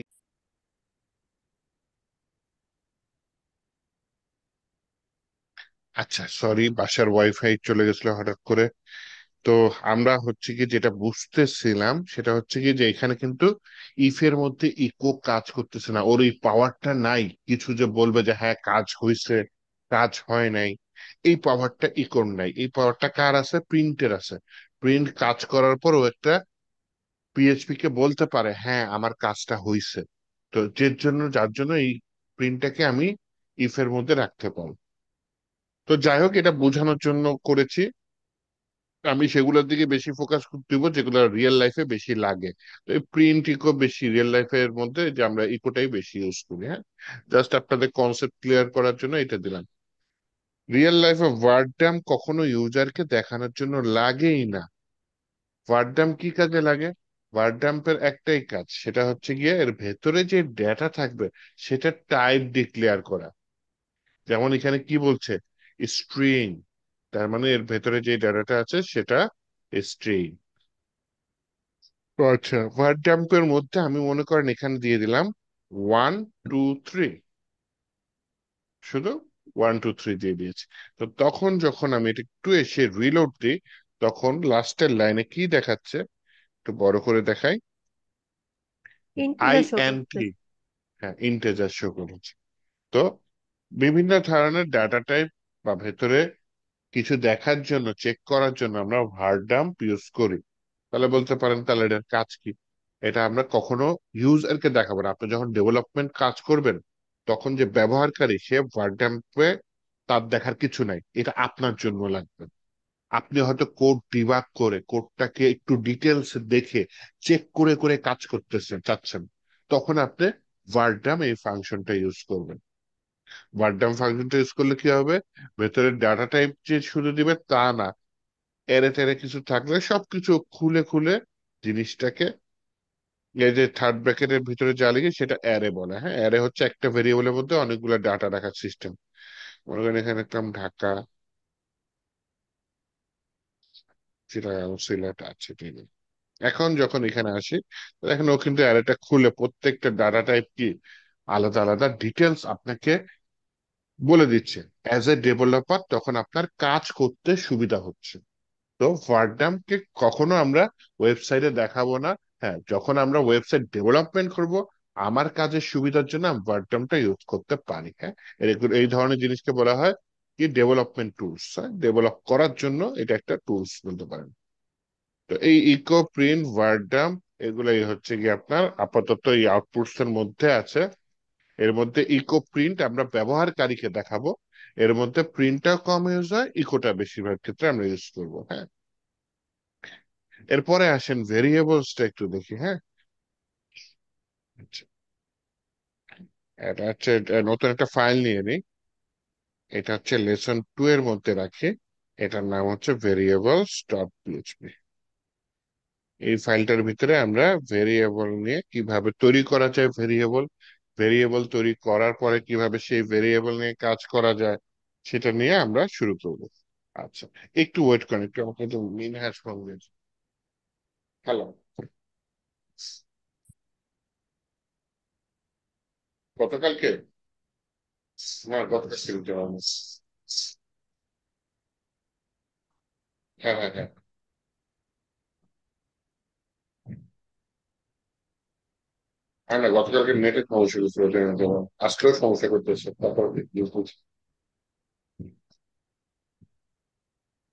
আচ্ছা সরি, বাসার ওয়াইফাই চলে গেছিল হঠাৎ করে। তো আমরা হচ্ছে কি যেটা বুঝতেছিলাম সেটা হচ্ছে কি যে এখানে কিন্তু ইফ এর মধ্যে ইকো কাজ করতেছে না, ওর এই পাওয়ারটা নাই কিছু যে বলবে যে হ্যাঁ কাজ হয়েছে, কাজ হয় নাই। এই পাওয়ারটা ইকোর নাই, এই পাওয়ারটা কার আছে, প্রিন্টের আছে। প্রিন্ট কাজ করার পর ও একটা পিএইচপি কে বলতে পারে হ্যাঁ আমার কাজটা হয়েছে। তো যার জন্য এই প্রিন্টটাকে আমি ইফ এর মধ্যে রাখতে পারি। তো যাই হোক, এটা বোঝানোর জন্য করেছি। আমি সেগুলোর দিকে বেশি ফোকাস দিব যেগুলো রিয়েল লাইফে বেশি লাগে। তো এই প্রিন্ট ইকো বেশি রিয়েল লাইফের মধ্যে যে আমরা ইকোটাই বেশি ইউজ করি। হ্যাঁ, জাস্ট আপনাদের কনসেপ্ট ক্লিয়ার করার জন্য এটা দিলাম। রিয়েল লাইফে ওয়ার্ডডাম কখনো ইউজারকে দেখানোর জন্য লাগেই না। ওয়ার্ডডাম কি কাজে লাগে, ওয়ার্ডডাম্পের একটাই কাজ, সেটা হচ্ছে গিয়ে এর ভেতরে যে ডেটা থাকবে সেটা টাইপ ডিক্লেয়ার করা। যেমন এখানে কি বলছে, স্ট্রিং, তার মানে এর ভেতরে যে ডেটাটা আছে সেটা স্ট্রিং। আচ্ছা, ভার ডাম্পের মধ্যে আমি মনে করেন এখানে দিয়ে দিলাম 1 2 3, শুধু 1 2 3 দিয়ে দিয়েছি। তো তখন যখন আমি এটা একটু এসে রিলোড দিই তখন লাস্টের লাইনে কি দেখাচ্ছে, একটু বড় করে দেখাই, I integer show N T, করতেছে। হ্যাঁ ইন্টেজার শো করেছে। তো বিভিন্ন ধরনের ডাটা টাইপ বা ভেতরে কিছু দেখার জন্য, চেক করার জন্য আমরা ভার ডাম্প ইউজ করি। তাহলে বলতে পারেন তাহলে এটার কাজ কি। এটা আমরা কখনো ইউজারকে দেখাবো না। আপনি যখন ডেভেলপমেন্ট কাজ করবেন তখন যে ব্যবহারকারী সে ভার ডাম্পে তার দেখার কিছু নাই, এটা আপনার জন্য লাগবে। আপনি হয়তো কোড ডিবাগ করে কোডটাকে একটু ডিটেলস দেখে চেক করে করে কাজ করতেছেন চাচ্ছেন, তখন আপনি ভার ডাম্প এই ফাংশনটা ইউজ করবেন। ভার্ডাম ফাংশনটা ইউজ করলে কি হবে, ভেতরে ডাটা টাইপ যে শুধু দিবে তা না, এরে টেরে কিছু থাকলে সবকিছু খুলে খুলে জিনিসটাকে, এই যে থার্ড ব্র্যাকেটের ভিতরে যা লিখে সেটা অ্যারে বলে। হ্যাঁ, অ্যারে হচ্ছে একটা ভেরিয়েবলের মধ্যে অনেকগুলো ডাটা রাখার সিস্টেম। মনে করেন এখানে একটা ঢাকা, চিটাগাং, সিলেট আছে, ঠিক আছে। এখন যখন এখানে আসি, দেখেন ও কিন্তু অ্যারেটা খুলে প্রত্যেকটা ডাটা টাইপ কি আলাদা আলাদা ডিটেলস আপনাকে বলে দিচ্ছে। অ্যাজ এ ডেভেলপার তখন আপনার কাজ করতে সুবিধা হচ্ছে। তো ভার্ডামকে কখনো আমরা ওয়েবসাইটে দেখাবো না। হ্যাঁ, যখন আমরা ওয়েবসাইট ডেভেলপমেন্ট করব, আমার কাজের সুবিধার জন্য আমি ভার্ডামটা ইউজ করতে পারি। হ্যাঁ, এই ধরনের জিনিসকে বলা হয় কি ডেভেলপমেন্ট টুলস। হ্যাঁ, ডেভেলপ করার জন্য এটা একটা টুলস বলতে পারেন। তো এই ইকো, প্রিন্ট, ভার্ডাম, এগুলাই হচ্ছে কি আপনার আপাতত এই আউটপুটস এর মধ্যে আছে। এর মধ্যে ইকো প্রিন্ট আমরা ব্যবহারকারীকে দেখাবো, এর মধ্যে প্রিন্টটা কম ইউজ হয়, ইকোটা বেশিরভাগ ক্ষেত্রে আমরা ইউজ করবো। হ্যাঁ, এরপরে আসেন ভেরিয়েবলসটা একটু দেখি। হ্যাঁ, আচ্ছা, এটা হচ্ছে নতুন একটা ফাইল নিয়ে নিই। এটা হচ্ছে লেসন 2 এর মধ্যে রাখি। এটার নাম হচ্ছে ভেরিয়েবলস ডট পিএইচপি। এই ফাইলটার ভিতরে আমরা ভেরিয়েবল নিয়ে কিভাবে তৈরি করা যায়, ভেরিয়েবল ভেরিয়েবল তৈরি করার পরে কিভাবে সেই ভেরিয়েবল নিয়ে কাজ করা যায়, সেটা নিয়ে আমরা শুরু করব। আচ্ছা, একটু ওয়েট করেন, একটু আমাকে একটু মিনহাজ ফোন দিয়েছে। হ্যালো, গতকালকে, হ্যাঁ গতকাল শুরু করা। হ্যাঁ হ্যাঁ হ্যাঁ। হ্যাঁ না, গতকালকে নেটের সমস্যা হয়েছিল, আজকেও সমস্যা করতেছে, তারপর বুঝতেছি।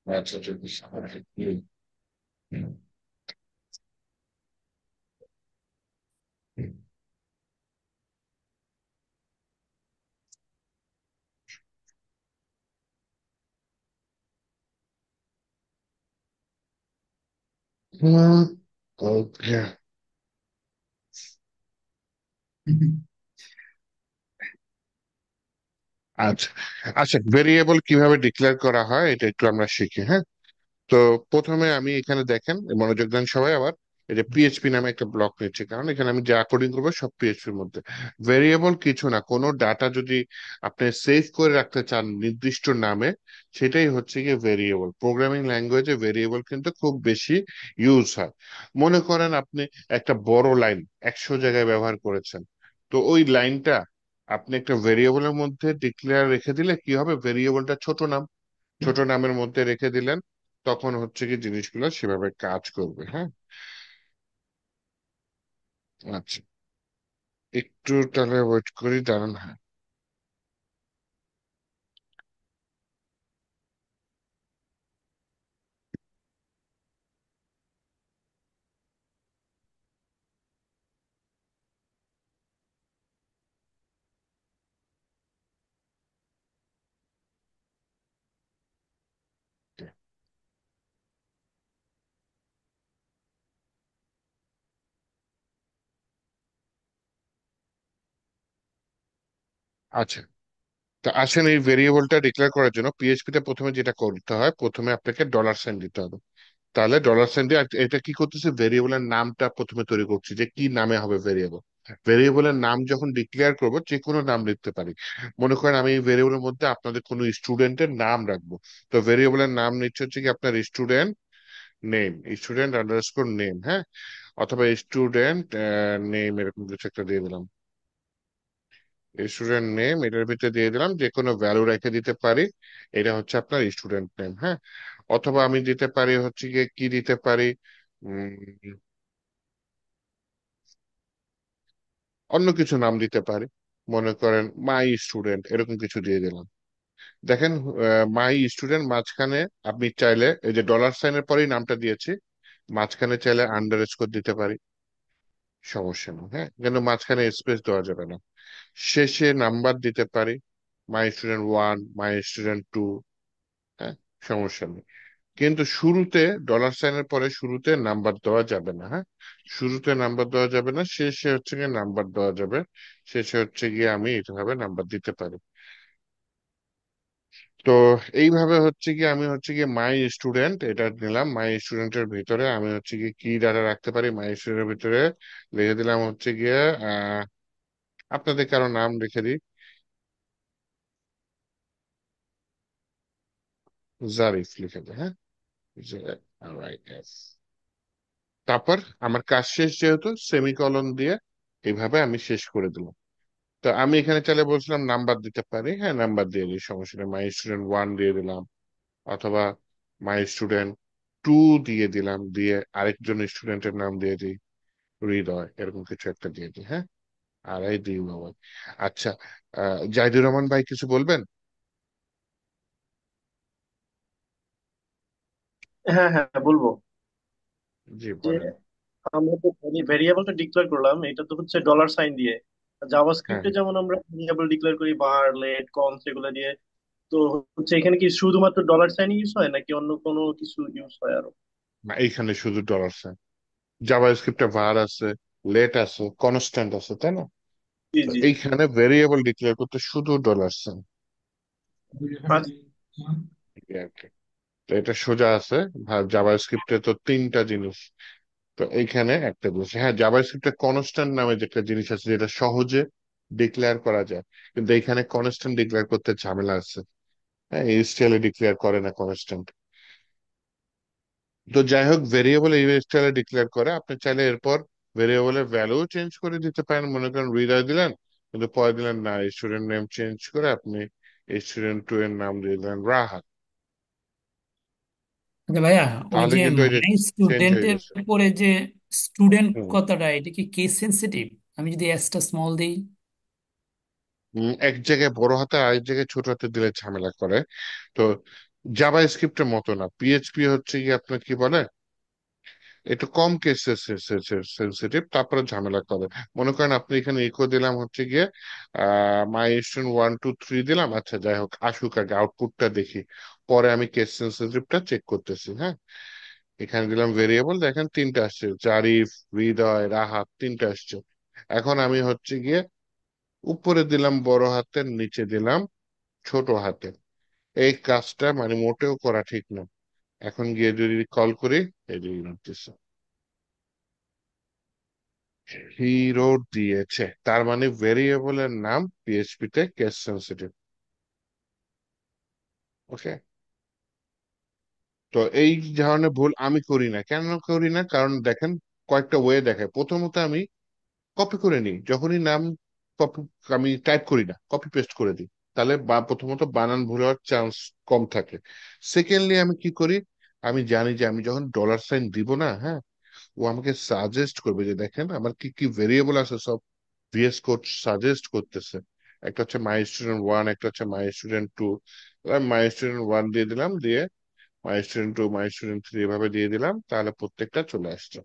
আচ্ছা ঠিক আছে। হুম, হুম, হুম। ওকে। আচ্ছা, আচ্ছা, ভেরিয়েবল কিভাবে ডিক্লেয়ার করা হয় এটা একটু আমরা শিখি। হ্যাঁ, তো প্রথমে আমি এখানে দেখেন, মনোযোগ দেন সবাই আবার, এই যে পিএইচপি নামে একটা ব্লক নিচ্ছে, কারণ এখানে আমি যা কোডিং করবো সব পিএইচপির মধ্যে। ভেরিয়েবল কিছু না, কোনো ডাটা যদি আপনি সেভ করে রাখতে চান নির্দিষ্ট নামে, সেটাই হচ্ছে গিয়ে ভেরিয়েবল। প্রোগ্রামিং ল্যাঙ্গুয়েজে ভেরিয়েবল কিন্তু খুব বেশি ইউজ হয়। মনে করেন আপনি একটা বড় লাইন 100 জায়গায় ব্যবহার করেছেন, তো ওই লাইনটা আপনি একটা ভেরিয়েবলের মধ্যে ডিক্লেয়ার রেখে দিলে কি হবে, ভেরিয়েবলটা ছোট নাম, ছোট নামের মধ্যে রেখে দিলেন, তখন হচ্ছে কি জিনিসগুলো সেভাবে কাজ করবে। হ্যাঁ, আচ্ছা, একটু তাহলে ওয়েট করি, দাঁড়ান। হ্যাঁ, আচ্ছা, তা আসেন এই ভেরিয়েবলটা ডিক্লেয়ার করার জন্য পিএইচপি তে প্রথমে যেটা করতে হয়, প্রথমে আপনাকে ডলার সাইন দিতে হবে। তাহলে ডলার সাইন দিয়ে এটা কি করতেছে, ভেরিয়েবলের নামটা প্রথমে তৈরি করছি যে কি নামে হবে ভেরিয়েবল। ভেরিয়েবলের নাম যখন ডিক্লেয়ার করবো, যে কোনো নাম লিখতে পারি। মনে করেন আমি এই ভেরিয়েবলের মধ্যে আপনাদের কোনো স্টুডেন্টের নাম রাখবো, তো ভেরিয়েবলের নাম নিচ্ছে হচ্ছে কি আপনার student name, student underscore name. হ্যাঁ, অথবা স্টুডেন্ট নেম, এরকম কিছু একটা দিয়ে দিলাম। স্টুডেন্ট নেম এটার ভিতরে দিয়ে দিলাম, যে কোনো ভ্যালু রেখে দিতে পারি। এটা হচ্ছে আপনার স্টুডেন্ট নেম। হ্যাঁ, অথবা আমি দিতে পারি হচ্ছে গিয়ে কি দিতে পারি, উম, অন্য কিছু নাম দিতে পারি। মনে করেন মাই স্টুডেন্ট, এরকম কিছু দিয়ে দিলাম। দেখেন, মাই স্টুডেন্ট মাঝখানে আপনি চাইলে এই যে ডলার সাইনের পরেই নামটা দিয়েছি, মাঝখানে চাইলে আন্ডার স্কোর দিতে পারি, সমস্যা নেই। হ্যাঁ, কিন্তু মাঝখানে স্পেস দেওয়া যাবে না। শেষে নাম্বার দিতে পারি, মাই স্টুডেন্ট 1, মাই স্টুডেন্ট 2। হ্যাঁ, সমস্যা নেই। কিন্তু শুরুতে ডলার সাইনের পরে শুরুতে নাম্বার দেওয়া যাবে না। হ্যাঁ, শুরুতে নাম্বার দেওয়া যাবে না, শেষে হচ্ছে গিয়ে নাম্বার দেওয়া যাবে। শেষে হচ্ছে গিয়ে আমি এইভাবে নাম্বার দিতে পারি। তো এইভাবে হচ্ছে কি আমি হচ্ছে কি মাই স্টুডেন্ট এটা নিলাম, মাই স্টুডেন্টের ভিতরে আমি হচ্ছে কি কি ডাটা রাখতে পারি, মাই স্টুডেন্টের ভিতরে লিখে দিলাম হচ্ছে গিয়ে আহ আপনাদের কারো নাম লিখে দিই, জারিফ লিখে দিই, হ্যাঁ। রাইট, তারপর আমার কাজ শেষ, যেহেতু সেমিকলন দিয়ে এইভাবে আমি শেষ করে দিলাম। তো আমি এখানে চাইলে বলছিলাম নাম্বার দিতে পারি, হ্যাঁ নাম্বার দিয়ে দিই, সমস্যা নেই, মাই স্টুডেন্ট ওয়ান দিয়ে দিলাম, অথবা মাই স্টুডেন্ট টু দিয়ে দিলাম, দিয়ে আরেকজন স্টুডেন্টের নাম দিয়ে দিই হৃদয়, এরকম কিছু একটা দিয়ে দিই, হ্যাঁ। আর এই দিই বাবা। আচ্ছা, জাহিদুর রহমান ভাই কিছু বলবেন? হ্যাঁ হ্যাঁ বলবো। জি যে বলেন। আমরা তো ভেরিয়েবলটা ডিক্লেয়ার করলাম, এটা তো হচ্ছে ডলার সাইন দিয়ে। হ্যাঁ, জাভাস্ক্রিপ্টে যেমন আমরা ভেরিয়েবল ডিক্লেয়ার করি বার লেট কনস্ট এগুলো দিয়ে, তো হচ্ছে এখানে কি শুধুমাত্র ডলার সাইন ইউজ হয় নাকি অন্য কোনো কিছু ইউজ হয় আরো? না এইখানে শুধু ডলার সাইন। জাভা স্ক্রিপ্টে var আছে, লেট আছে, কনস্ট্যান্ট আছে, তাই না? জি তো জি। এইখানে ভেরিয়েবল ডিক্লেয়ার করতে শুধু ডলার সাইন আচ্ছা। আর কি। তো এটা সোজা আছে। জাভা স্ক্রিপ্টে তো তিনটা জিনিস, তো এইখানে একটা জিনিস, হ্যাঁ জাভা স্ক্রিপ্টে কনস্ট্যান্ট নামে যে একটা জিনিস আছে যেটা সহজে ডিক্লেয়ার করা যায়, কিন্তু এখানে কনস্ট্যান্ট ডিক্লেয়ার করতে ঝামেলা আছে। হ্যাঁ, এইচটিএল এ ডিক্লেয়ার করে না কনস্ট্যান্ট। তো যাই হোক, ভেরিয়েবল এই স্টাইলে ডিক্লেয়ার করে, আপনি চাইলে এরপর ভেরিয়েবলের ভ্যালু চেঞ্জ করে দিতে পারেন, মনে করেন হৃদয় দিলেন, কিন্তু পরে দিলেন না, স্টুডেন্ট নেম চেঞ্জ করে আপনি স্টুডেন্ট টু এর নাম দিয়ে দিলেন রাহাত, আচ্ছা ভাইয়া, ওই তাহলে যে কিন্তু এই যে মাই চেঞ্জ হয়ে স্টুডেন্টের গেছে। পরে যে স্টুডেন্ট হুম। কথাটা, এটা কি কেস সেন্সিটিভ? আমি যদি এসটা স্মল দিই? এক জায়গায় বড় হাতে আর এক জায়গায় ছোট হাতে দিলে ঝামেলা করে। তো জাভা স্ক্রিপ্টের মতো না, পিএইচপি হচ্ছে কি আপনার কি বলে, একটু কম কেস সেন্সিটিভ, তারপরে ঝামেলা করে। মনে করেন আপনি এখানে ইকো দিলাম হচ্ছে গিয়ে my student one two three দিলাম, আচ্ছা যাই হোক আসুক, আগে আউটপুটটা দেখি, পরে আমি কেস সেন্সিটিভটা চেক করতেছি, হ্যাঁ। এখানে দিলাম ভেরিয়েবল, দেখেন তিনটা আসছে, জারিফ, হৃদয়, রাহাত, তিনটা আসছে। এখন আমি হচ্ছে গিয়ে উপরে দিলাম বড় হাতের, নিচে দিলাম ছোট হাতের, এই কাজটা মানে মোটেও করা ঠিক না। এখন গিয়ে যদি কল করি, এই যে হিরো দিয়েছে, তার মানে ভেরিয়েবলের নাম পিএইচপি তে কেস সেন্সিটিভ। ওকে। তো এই ধরনের ভুল আমি করি না, কেন করি না, কারণ দেখেন কয়েকটা ওয়ে দেখায়। প্রথমত আমি কপি করে নিই, যখনই নাম কপি, আমি টাইপ করি না, কপি পেস্ট করে দিই, তাহলে বা প্রথমত বানান ভুল হওয়ার চান্স কম থাকে। সেকেন্ডলি আমি কি করি, আমি জানি যে আমি যখন ডলার সাইন দিব না, হ্যাঁ, ও আমাকে সাজেস্ট করবে যে দেখেন আমার কি কি ভেরিয়েবল আছে, সব ভিএস কোড সাজেস্ট করতেছে। একটা হচ্ছে মাই স্টুডেন্ট ওয়ান, একটা হচ্ছে my student two, my student one দিয়ে দিলাম, দিয়ে my student two, my student three এভাবে দিয়ে দিলাম, তাহলে প্রত্যেকটা চলে আসছে।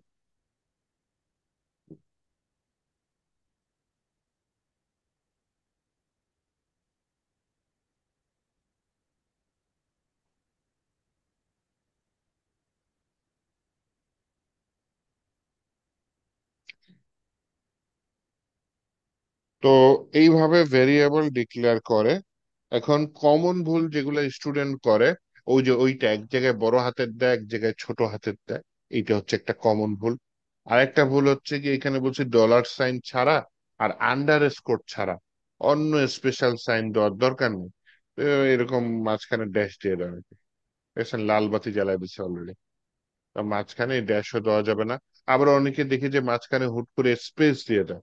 তো এইভাবে ভেরিয়েবল ডিক্লেয়ার করে। এখন কমন ভুল যেগুলো স্টুডেন্ট করে, ওই যে ওইটা এক জায়গায় বড় হাতের দেয়, এক জায়গায় ছোট হাতের দেয়, এইটা হচ্ছে একটা কমন ভুল। আরেকটা ভুল হচ্ছে কি এখানে বলছি ডলার সাইন ছাড়া আর আন্ডার স্কোর ছাড়া অন্য স্পেশাল সাইন দেওয়ার দরকার নেই। তো এরকম মাঝখানে ড্যাশ দিয়ে দেওয়া হয়েছে, দেখছেন লাল বাতি জ্বালায় দিচ্ছে অলরেডি। মাঝখানে ড্যাশও দেওয়া যাবে না। আবার অনেকে দেখি যে মাঝখানে হুট করে স্পেস দিয়ে দেয়,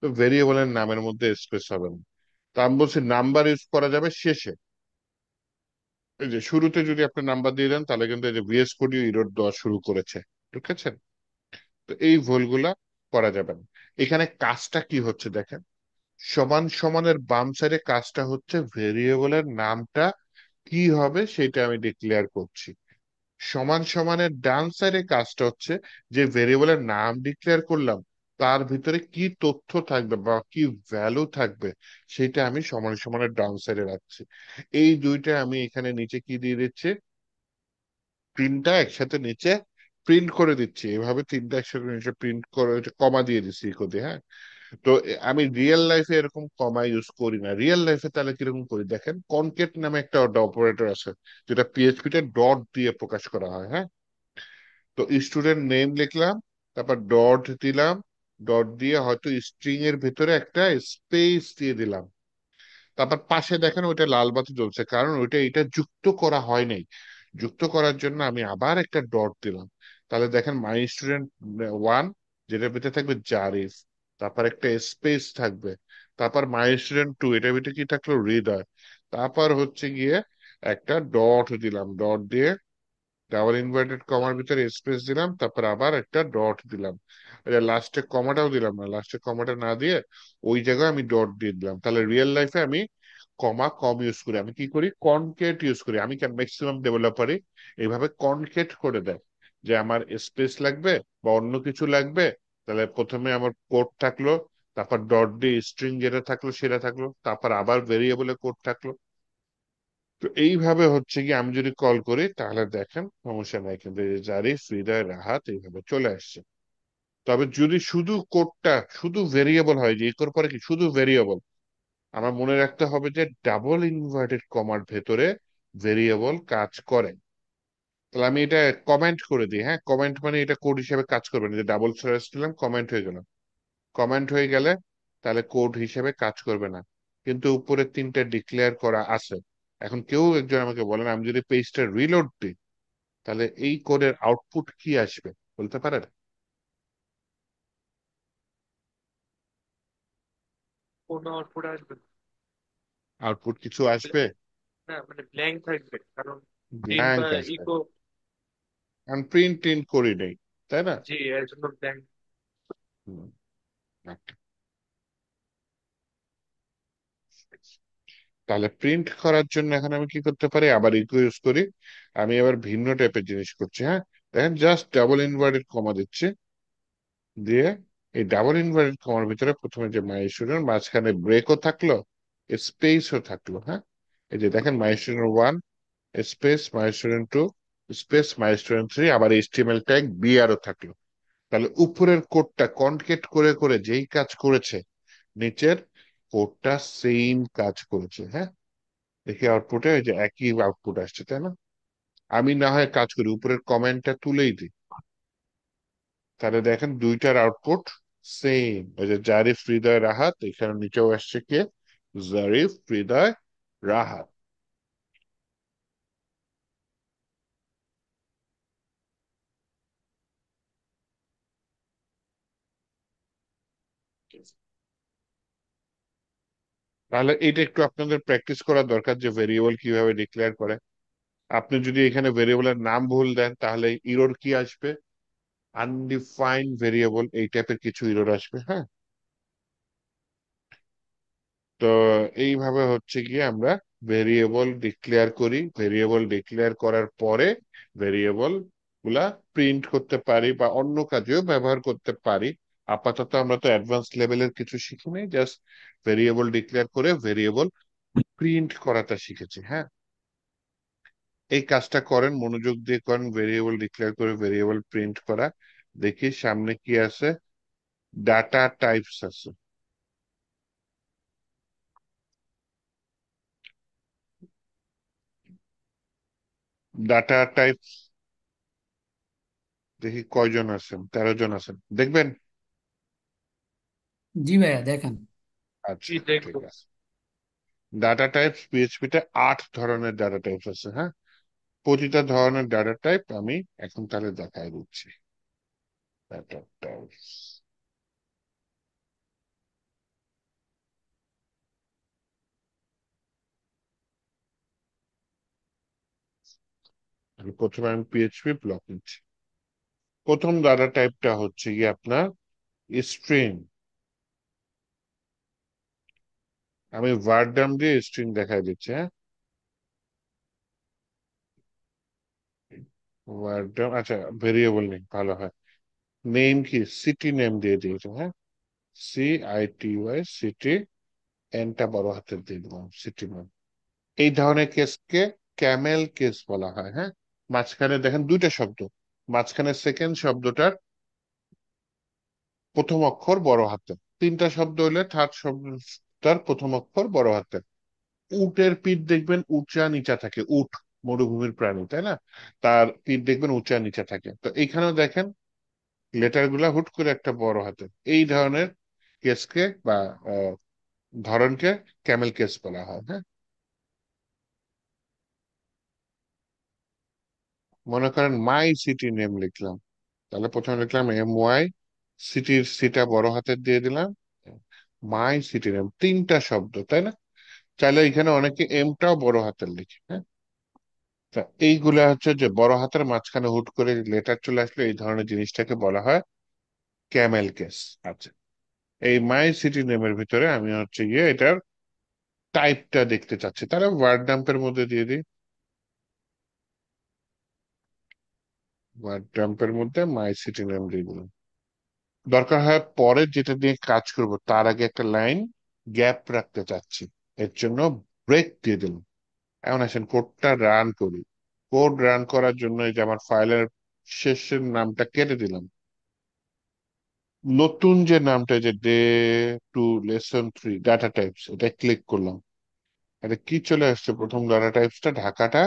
তো ভেরিয়েবলের নামের মধ্যে স্পেস হবে না। তো আমি বলছি নাম্বার ইউজ করা যাবে শেষে, এই যে শুরুতে যদি আপনি নাম্বার দিয়ে দেন তাহলে কিন্তু এই যে ভিএস কোডও ইরর দেওয়া শুরু করেছে, ঠিক আছে? তো এই ভুলগুলা করা যাবে না। এখানে কাজটা কি হচ্ছে দেখেন, সমান সমানের বাম সাইডে কাজটা হচ্ছে ভেরিয়েবলের নামটা কি হবে সেটা আমি ডিক্লেয়ার করছি। সমান সমানের ডান সাইডে কাজটা হচ্ছে যে ভেরিয়েবলের নাম ডিক্লেয়ার করলাম, তার ভিতরে কি তথ্য থাকবে বা কি ভ্যালু থাকবে সেটা আমি সমান সমানের ডান সাইডে রাখছি। এই দুইটা আমি এখানে নিচে কি দিয়ে দিচ্ছি, তিনটা একসাথে নিচে প্রিন্ট করে দিচ্ছি, এভাবে তিনটা একসাথে নিচে প্রিন্ট করে কমা দিয়ে দিচ্ছি ইকো দিয়ে, হ্যাঁ। তো আমি রিয়েল লাইফে এরকম কমা ইউজ করি না। রিয়েল লাইফে তাহলে কিরকম করি দেখেন, কনকেট নামে একটা অপারেটর আছে, যেটা পিএইচপি তে ডট দিয়ে প্রকাশ করা হয়, হ্যাঁ। তো স্টুডেন্ট নেম লিখলাম, তারপর ডট দিলাম, ডট দিয়ে হয়তো স্ট্রিং এর ভিতরে একটা স্পেস দিয়ে দিলাম, তারপর পাশে দেখেন ওইটা লাল বাতি জ্বলছে, কারণ ওইটা এটা যুক্ত করা হয় নাই। যুক্ত করার জন্য আমি আবার একটা ডট দিলাম। তাহলে দেখেন মাই স্টুডেন্ট ওয়ান, যেটার ভিতরে থাকবে জারিফ, তারপর একটা স্পেস থাকবে, তারপর মাই স্টুডেন্ট টু, এটার ভিতরে কি থাকলো, হৃদয়, তারপর হচ্ছে গিয়ে একটা ডট দিলাম, ডট দিয়ে ডাবল ইনভার্টেড কমার ভিতরে স্পেস দিলাম, তারপর আবার একটা ডট দিলাম। লাস্টে কমাটাও দিলাম না, লাস্টে কমাটা না দিয়ে ওই জায়গায় আমি ডট দিয়ে দিলাম। তাহলে রিয়েল লাইফে আমি কমা কম ইউজ করি, আমি কি করি, কনকেট ইউজ করি। আমি কেন, ম্যাক্সিমাম ডেভেলপারই এইভাবে কনকেট করে দেয়, যে আমার স্পেস লাগবে বা অন্য কিছু লাগবে, তাহলে প্রথমে আমার কোড থাকলো, তারপর ডট দিয়ে স্ট্রিং যেটা থাকলো সেটা থাকলো, তারপর আবার ভেরিয়েবলে কোড থাকলো। তো এইভাবে হচ্ছে কি আমি যদি কল করি তাহলে দেখেন সমস্যা নাই, কিন্তু এই যে জারিফ, হৃদয়, রাহাত এইভাবে চলে আসছে। তবে যদি শুধু কোডটা শুধু ভেরিয়েবল হয়, যে এর পরে কি শুধু ভেরিয়েবল, আমার মনে রাখতে হবে যে ডাবল ইনভার্টেড কমার ভেতরে ভেরিয়েবল কাজ করে। তাহলে আমি এটা কমেন্ট করে দিই, হ্যাঁ, কমেন্ট মানে এটা কোড হিসেবে কাজ করবে না, যে ডাবল স্ল্যাশ দিলাম কমেন্ট হয়ে গেল, কমেন্ট হয়ে গেলে তাহলে কোড হিসেবে কাজ করবে না। কিন্তু উপরে তিনটা ডিক্লেয়ার করা আছে। এখন কেউ একজন আমাকে বলেন, আমি যদি পেজটা রিলোড দিই তাহলে এই কোডের আউটপুট কি আসবে, বলতে পারেন? কোনো আউটপুট আসবে না। আউটপুট কিছু আসবে? না, মানে ব্ল্যাঙ্ক থাকবে, কারণ প্রিন্ট বা ব্ল্যাঙ্ক আসবে, ইকো। আমি প্রিন্ট টিন্ট করি নাই, তাই না? জি, এর জন্য ব্ল্যাঙ্ক। হুম, আচ্ছা। তাহলে প্রিন্ট করার জন্য এখন আমি কি করতে পারি, আবার ইকো ইউজ করি। আমি আবার ভিন্ন টাইপের জিনিস করছি, হ্যাঁ। দেখেন জাস্ট ডাবল ইনভার্টেড কমা দিচ্ছি, দিয়ে এই ডাবল ইনভার্টেড কমার ভিতরে প্রথমে যে মাই স্টুডেন্ট, মাঝখানে ব্রেকও থাকলো, স্পেসও থাকলো, হ্যাঁ। এই যে দেখেন my student one space my student two space my student three, আবার এইচটিএমএল ট্যাগ বিআরও থাকলো। তাহলে উপরের কোডটা কনকেট করে করে যেই কাজ করেছে, নিচের কোডটা সেম কাজ করেছে, হ্যাঁ। দেখি আউটপুটে ওই যে একই আউটপুট আসছে, তাই না? আমি না হয় কাজ করি উপরের কমেন্টটা তুলেই দিই, তাহলে দেখেন দুইটার আউটপুট সেম। ওই যে জারিফ, হৃদয়, রাহাত, এখানে নিচেও আসছে কে, জারিফ, হৃদয়, রাহাত। তাহলে এটা একটু আপনাদের প্র্যাকটিস করা দরকার, যে ভেরিয়েবল কিভাবে ডিক্লেয়ার করে। আপনি যদি এখানে ভেরিয়েবলের নাম ভুল দেন তাহলে ইরর কি আসবে, আনডিফাইন্ড ভেরিয়েবল, এই টাইপের কিছু ইরর আসবে, হ্যাঁ। তো এইভাবে হচ্ছে গিয়ে আমরা ভেরিয়েবল ডিক্লেয়ার করি, ভেরিয়েবল ডিক্লেয়ার করার পরে ভেরিয়েবল গুলা প্রিন্ট করতে পারি বা অন্য কাজেও ব্যবহার করতে পারি। আপাতত আমরা তো অ্যাডভান্স লেভেলের কিছু শিখি নাই, জাস্ট ভেরিয়েবল ডিক্লেয়ার করে ভেরিয়েবল প্রিন্ট করাটা শিখেছি, হ্যাঁ। এই কাজটা করেন, মনোযোগ দিয়ে করেন, ভেরিয়েবল ডিক্লেয়ার করে ভেরিয়েবল প্রিন্ট করা। দেখি সামনে কি আছে, ডাটা টাইপস আছে। ডাটা টাইপস দেখি কয়জন আছেন, 13 জন আছেন, দেখবেন। জি ভাইয়া দেখান। জি, আচ্ছা, ঠিক দেখবো। আছে। ডাটা টাইপস পিএইচপি তে 8 ধরনের ডাটা টাইপস আছে, হ্যাঁ। প্রতিটা ধরনের ডাটা টাইপ আমি এখন তাহলে দেখাই দিচ্ছি। ডাটা টাইপস, প্রথমে আমি পিএইচপি ব্লক নিচ্ছি। প্রথম ডাটা টাইপটা হচ্ছে কি আপনার স্ট্রিং। আমি ভার্ডাম দিয়ে স্ট্রিং দেখাই দিচ্ছি, হ্যাঁ। ভার্ডাম, আচ্ছা, ভেরিয়েবল নেই, ভালো হয়। নেম কি, সিটি নেম দিয়ে দিয়েছে, হ্যাঁ। CITY, সিটি, এনটা বড় হাতের দিয়ে দিলাম, সিটি নেম। এই ধরনের কেসকে ক্যামেল কেস বলা হয়, হ্যাঁ। মাঝখানে দেখেন দুইটা শব্দ, মাঝখানে সেকেন্ড শব্দটার প্রথম অক্ষর বড় হাতে, তিনটা শব্দ হলে থার্ড শব্দটার প্রথম অক্ষর বড় হাতের। উটের পিঠ দেখবেন উঁচা নিচা থাকে, উট মরুভূমির প্রাণী, তাই না? তার পিঠ দেখবেন উঁচা নিচা থাকে। তো এইখানেও দেখেন লেটার গুলা হুট করে একটা বড় হাতের। এই ধরনের কেসকে বা আহ, ধরনকে ক্যামেল কেস বলা হয়। হ্যাঁ, মনে করেন মাই সিটি নেম লিখলাম, তাহলে প্রথমে লিখলাম MY, সিটির সিটা বড় হাতের দিয়ে দিলাম, মাই সিটি নেম, তিনটা শব্দ, তাই না? চাইলে এখানে অনেকে এমটাও বড় হাতের লিখে। হ্যাঁ, তা এইগুলা হচ্ছে যে বড় হাতের মাঝখানে হুট করে লেটার চলে আসলে এই ধরনের জিনিসটাকে বলা হয় ক্যামেল কেস। আচ্ছা, এই মাই সিটি নেমের ভিতরে আমি হচ্ছে গিয়ে এটার টাইপটা দেখতে চাচ্ছি, তাহলে ওয়ার্ড ডাম্পের মধ্যে দিয়ে দিই। ওয়ার্ড ডাম্পের মধ্যে মাই সিটি নেম দিয়ে দিলাম। দরকার হয় পরে যেটা দিয়ে কাজ করব তার আগে একটা লাইন গ্যাপ রাখতে চাচ্ছি, এর জন্য ব্রেক দিয়ে দিলাম। এখন আসেন কোডটা রান করি। কোড রান করার জন্য এই যে আমার ফাইলের শেষের নামটা কেটে দিলাম, নতুন যে নামটা যে day two lesson 3 data types, এটা ক্লিক করলাম। এটা কি চলে আসছে? প্রথম ডাটা টাইপসটা ঢাকাটা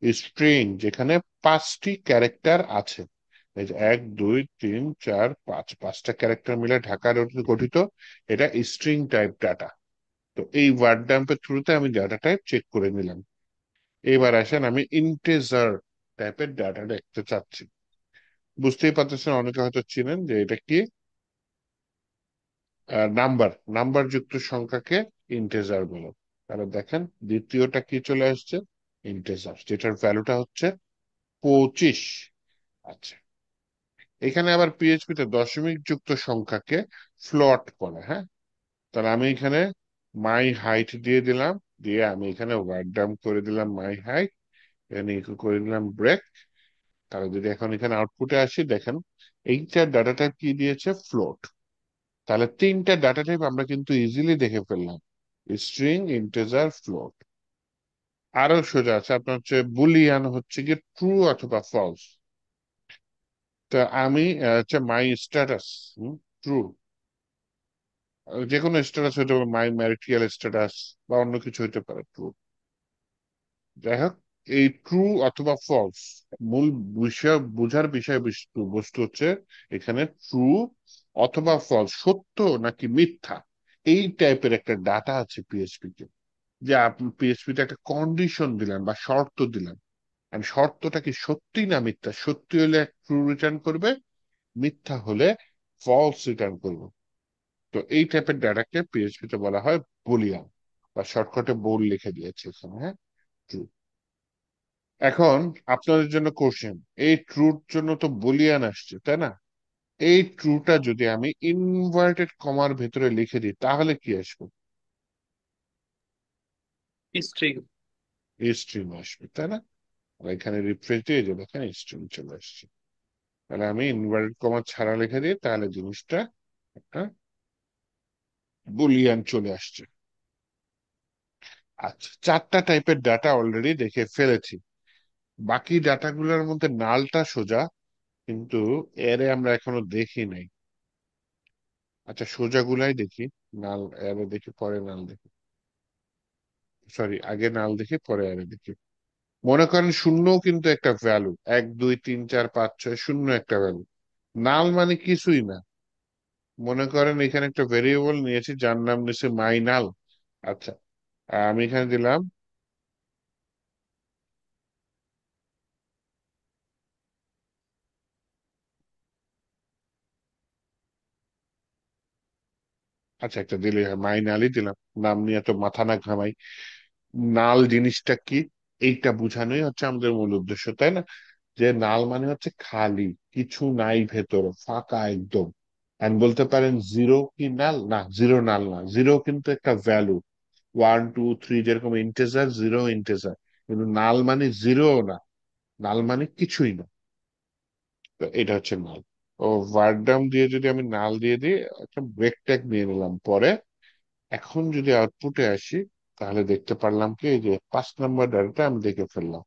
স্ট্রিং, যেখানে 5টি ক্যারেক্টার আছে। এই যে 1 2 3 4 5, 5টা ক্যারেক্টার মিলে ঢাকার গঠিত। এটা স্ট্রিং টাইপ ডাটা। তো এই ওয়ার্ড ডাম্পের থ্রুতে আমি ডাটা টাইপ চেক করে নিলাম। এবার আসেন আমি ইন্টেজার টাইপের ডাটা দেখতে চাচ্ছি। বুঝতেই পারতেছেন, অনেকে হয়তো চিনেন যে এটা কি, নাম্বার, নাম্বার যুক্ত সংখ্যাকে ইন্টেজার বলে। তাহলে দেখেন দ্বিতীয়টা কি চলে আসছে, ইন্টেজার, যেটার ভ্যালুটা হচ্ছে 25। আচ্ছা, এখানে আবার পিএইচপি তে দশমিক যুক্ত সংখ্যাকে ফ্লট বলে। হ্যাঁ, তাহলে আমি এখানে মাই হাইট দিয়ে দিলাম, দিয়ে আমি এখানে ওয়ার্ড ডাম্প করে দিলাম মাই হাইট, এখানে ইকো করে দিলাম ব্রেক। তাহলে যদি এখন এখানে আউটপুটে আসি, দেখেন এইটা ডাটা টাইপ কি দিয়েছে, ফ্লোট। তাহলে তিনটা ডাটা টাইপ আমরা কিন্তু ইজিলি দেখে ফেললাম, স্ট্রিং, ইন্টিজার, ফ্লোট। আরো সোজা আছে আপনার হচ্ছে বুলিয়ান, হচ্ছে কি ট্রু অথবা ফলস। তা আমি হচ্ছে মাই স্ট্যাটাস ট্রু, যে কোনো স্ট্যাটাস হইতে পারে, মাই ম্যারিটাল স্ট্যাটাস বা অন্য কিছু হইতে পারে ট্রু। যাই হোক, এই ট্রু অথবা ফলস, মূল বিষয় বোঝার বিষয় বস্তু বস্তু হচ্ছে এখানে ট্রু অথবা ফলস, সত্য নাকি মিথ্যা, এই টাইপের একটা ডাটা আছে পিএইচপি তে। যে আপনি পিএইচপি তে একটা কন্ডিশন দিলেন বা শর্ত দিলেন, আর শর্তটা কি সত্যি না মিথ্যা, সত্যি হলে ট্রু রিটার্ন করবে, মিথ্যা হলে ফলস রিটার্ন করবে। তো এই টাইপের ডাটাকে পিএইচপি তে বলা হয় বুলিয়ান, বা শর্টকাটে বোল লিখে দিয়েছে এখানে। হ্যাঁ, ট্রু। এখন আপনাদের জন্য কোশ্চেন, এই ট্রুর জন্য তো বুলিয়ান আসছে, তাই না? এই ট্রুটা যদি আমি ইনভার্টেড কমার ভেতরে লিখে দিই তাহলে কি আসবে? স্ট্রিং। স্ট্রিম আসবে, তাই না? আর এখানে রিফ্রেশ দিয়ে যে দেখেন স্ট্রিম চলে আসছে। তাহলে আমি ইনভার্টেড কমা ছাড়া লিখে দিই, তাহলে জিনিসটা একটা বুলিয়ান চলে আসছে। আচ্ছা, চারটা টাইপের ডাটা অলরেডি দেখে ফেলেছি। বাকি ডাটাগুলোর মধ্যে নালটা সোজা, কিন্তু এরে আমরা এখনো দেখি নাই। আচ্ছা, সোজা গুলাই দেখি, নাল এরে দেখি পরে নাল দেখি, সরি আগে নাল দেখি পরে এরে দেখি। মনে করেন শূন্যও কিন্তু একটা ভ্যালু, 1 2 3 4 5 6 শূন্য একটা ভ্যালু। নাল মানে কিছুই না। মনে করেন এখানে একটা ভেরিয়েবল নিয়েছি যার নাম নিয়েছে মাই নাল। আচ্ছা, আমি এখানে দিলাম, আচ্ছা একটা দিলে মাই নালই দিলাম, নাম নিয়ে তো মাথা না ঘামাই। নাল জিনিসটা কি, এইটা বোঝানোই হচ্ছে আমাদের মূল উদ্দেশ্য, তাই না? যে নাল মানে হচ্ছে খালি, কিছু নাই ভেতরে, ফাঁকা একদম। and বলতে পারেন জিরো কি নাল? না, জিরো নাল না, জিরো কিন্তু একটা ভ্যালু, 1 2 3, যেরকম ইন্টেজার, জিরো ইন্টেজার। কিন্তু নাল মানে জিরো না, নাল মানে কিছুই না। তো এটা হচ্ছে নাল। ও ভার্ডাম দিয়ে যদি আমি নাল দিয়ে দিই, একটা ব্রেক ট্যাগ নিয়ে নিলাম পরে। এখন যদি আউটপুটে আসি, তাহলে দেখতে পারলাম কি, এই যে 5 নম্বর ডাটাটা আমি দেখে ফেললাম।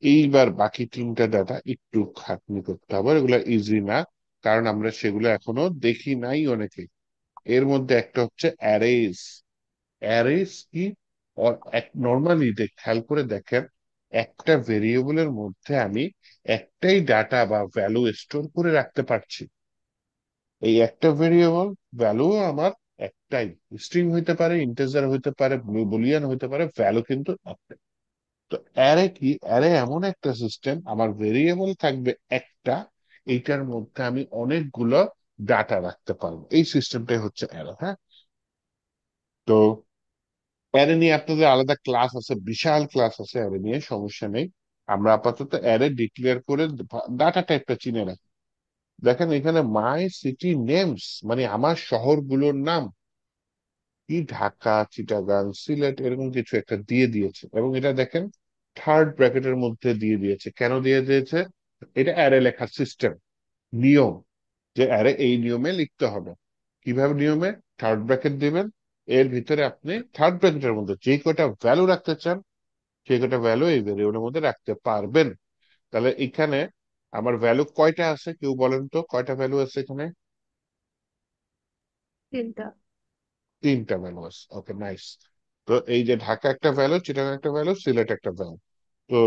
এইবার বাকি তিনটা ডাটা একটু খাটনি করতে হবে, এগুলা ইজি না, কারণ আমরা সেগুলো এখনো দেখি নাই অনেকে। এর মধ্যে একটা হচ্ছে অ্যারেস। অ্যারেস কি? নর্মালি খেয়াল করে দেখেন, একটা ভেরিয়েবলের মধ্যে আমি একটাই ডাটা বা ভ্যালু স্টোর করে রাখতে পারছি। এই একটা ভেরিয়েবল ভ্যালু আমার একটাই, স্ট্রিং হইতে পারে, ইন্টিজার হইতে পারে, বুলিয়ান হইতে পারে, ভ্যালু কিন্তু একটাই। তো অ্যারে কি? অ্যারে এমন একটা সিস্টেম, আমার ভেরিয়েবল থাকবে একটা, এইটার মধ্যে আমি অনেকগুলো ডাটা রাখতে পারবো। এই সিস্টেমটাই হচ্ছে অ্যারে। হ্যাঁ, তো অ্যারে নিয়ে আপনাদের আলাদা ক্লাস আছে, বিশাল ক্লাস আছে অ্যারে নিয়ে, সমস্যা নেই। আমরা আপাতত অ্যারে ডিক্লেয়ার করে ডাটা টাইপটা চিনে রাখি। দেখেন এখানে মাই সিটি নেমস, মানে আমার শহরগুলোর নাম কি, ঢাকা, চিটাগাং, সিলেট, এরকম কিছু একটা দিয়ে দিয়েছে। এবং এটা দেখেন থার্ড ব্র্যাকেটের মধ্যে দিয়ে দিয়েছে। কেন দিয়ে দিয়েছে? এটা অ্যারে লেখার সিস্টেম, নিয়ম, যে অ্যারে এই নিয়মে লিখতে হবে। কিভাবে নিয়মে? থার্ড ব্র্যাকেট দিবেন, এর ভিতরে আপনি থার্ড ব্র্যাকেটের মধ্যে যে কয়টা ভ্যালু রাখতে চান সেই কয়টা ভ্যালু এই ভ্যারিয়েবলের মধ্যে রাখতে পারবেন। তাহলে এখানে আমার ভ্যালু কয়টা আছে, কেউ বলেন তো কয়টা ভ্যালু আছে এখানে? 3টা। 3টা ভ্যালু আছে। ওকে, নাইস। তো এই যে ঢাকা একটা ভ্যালু, চিটাগাং একটা ভ্যালু, সিলেট একটা ভ্যালু। তো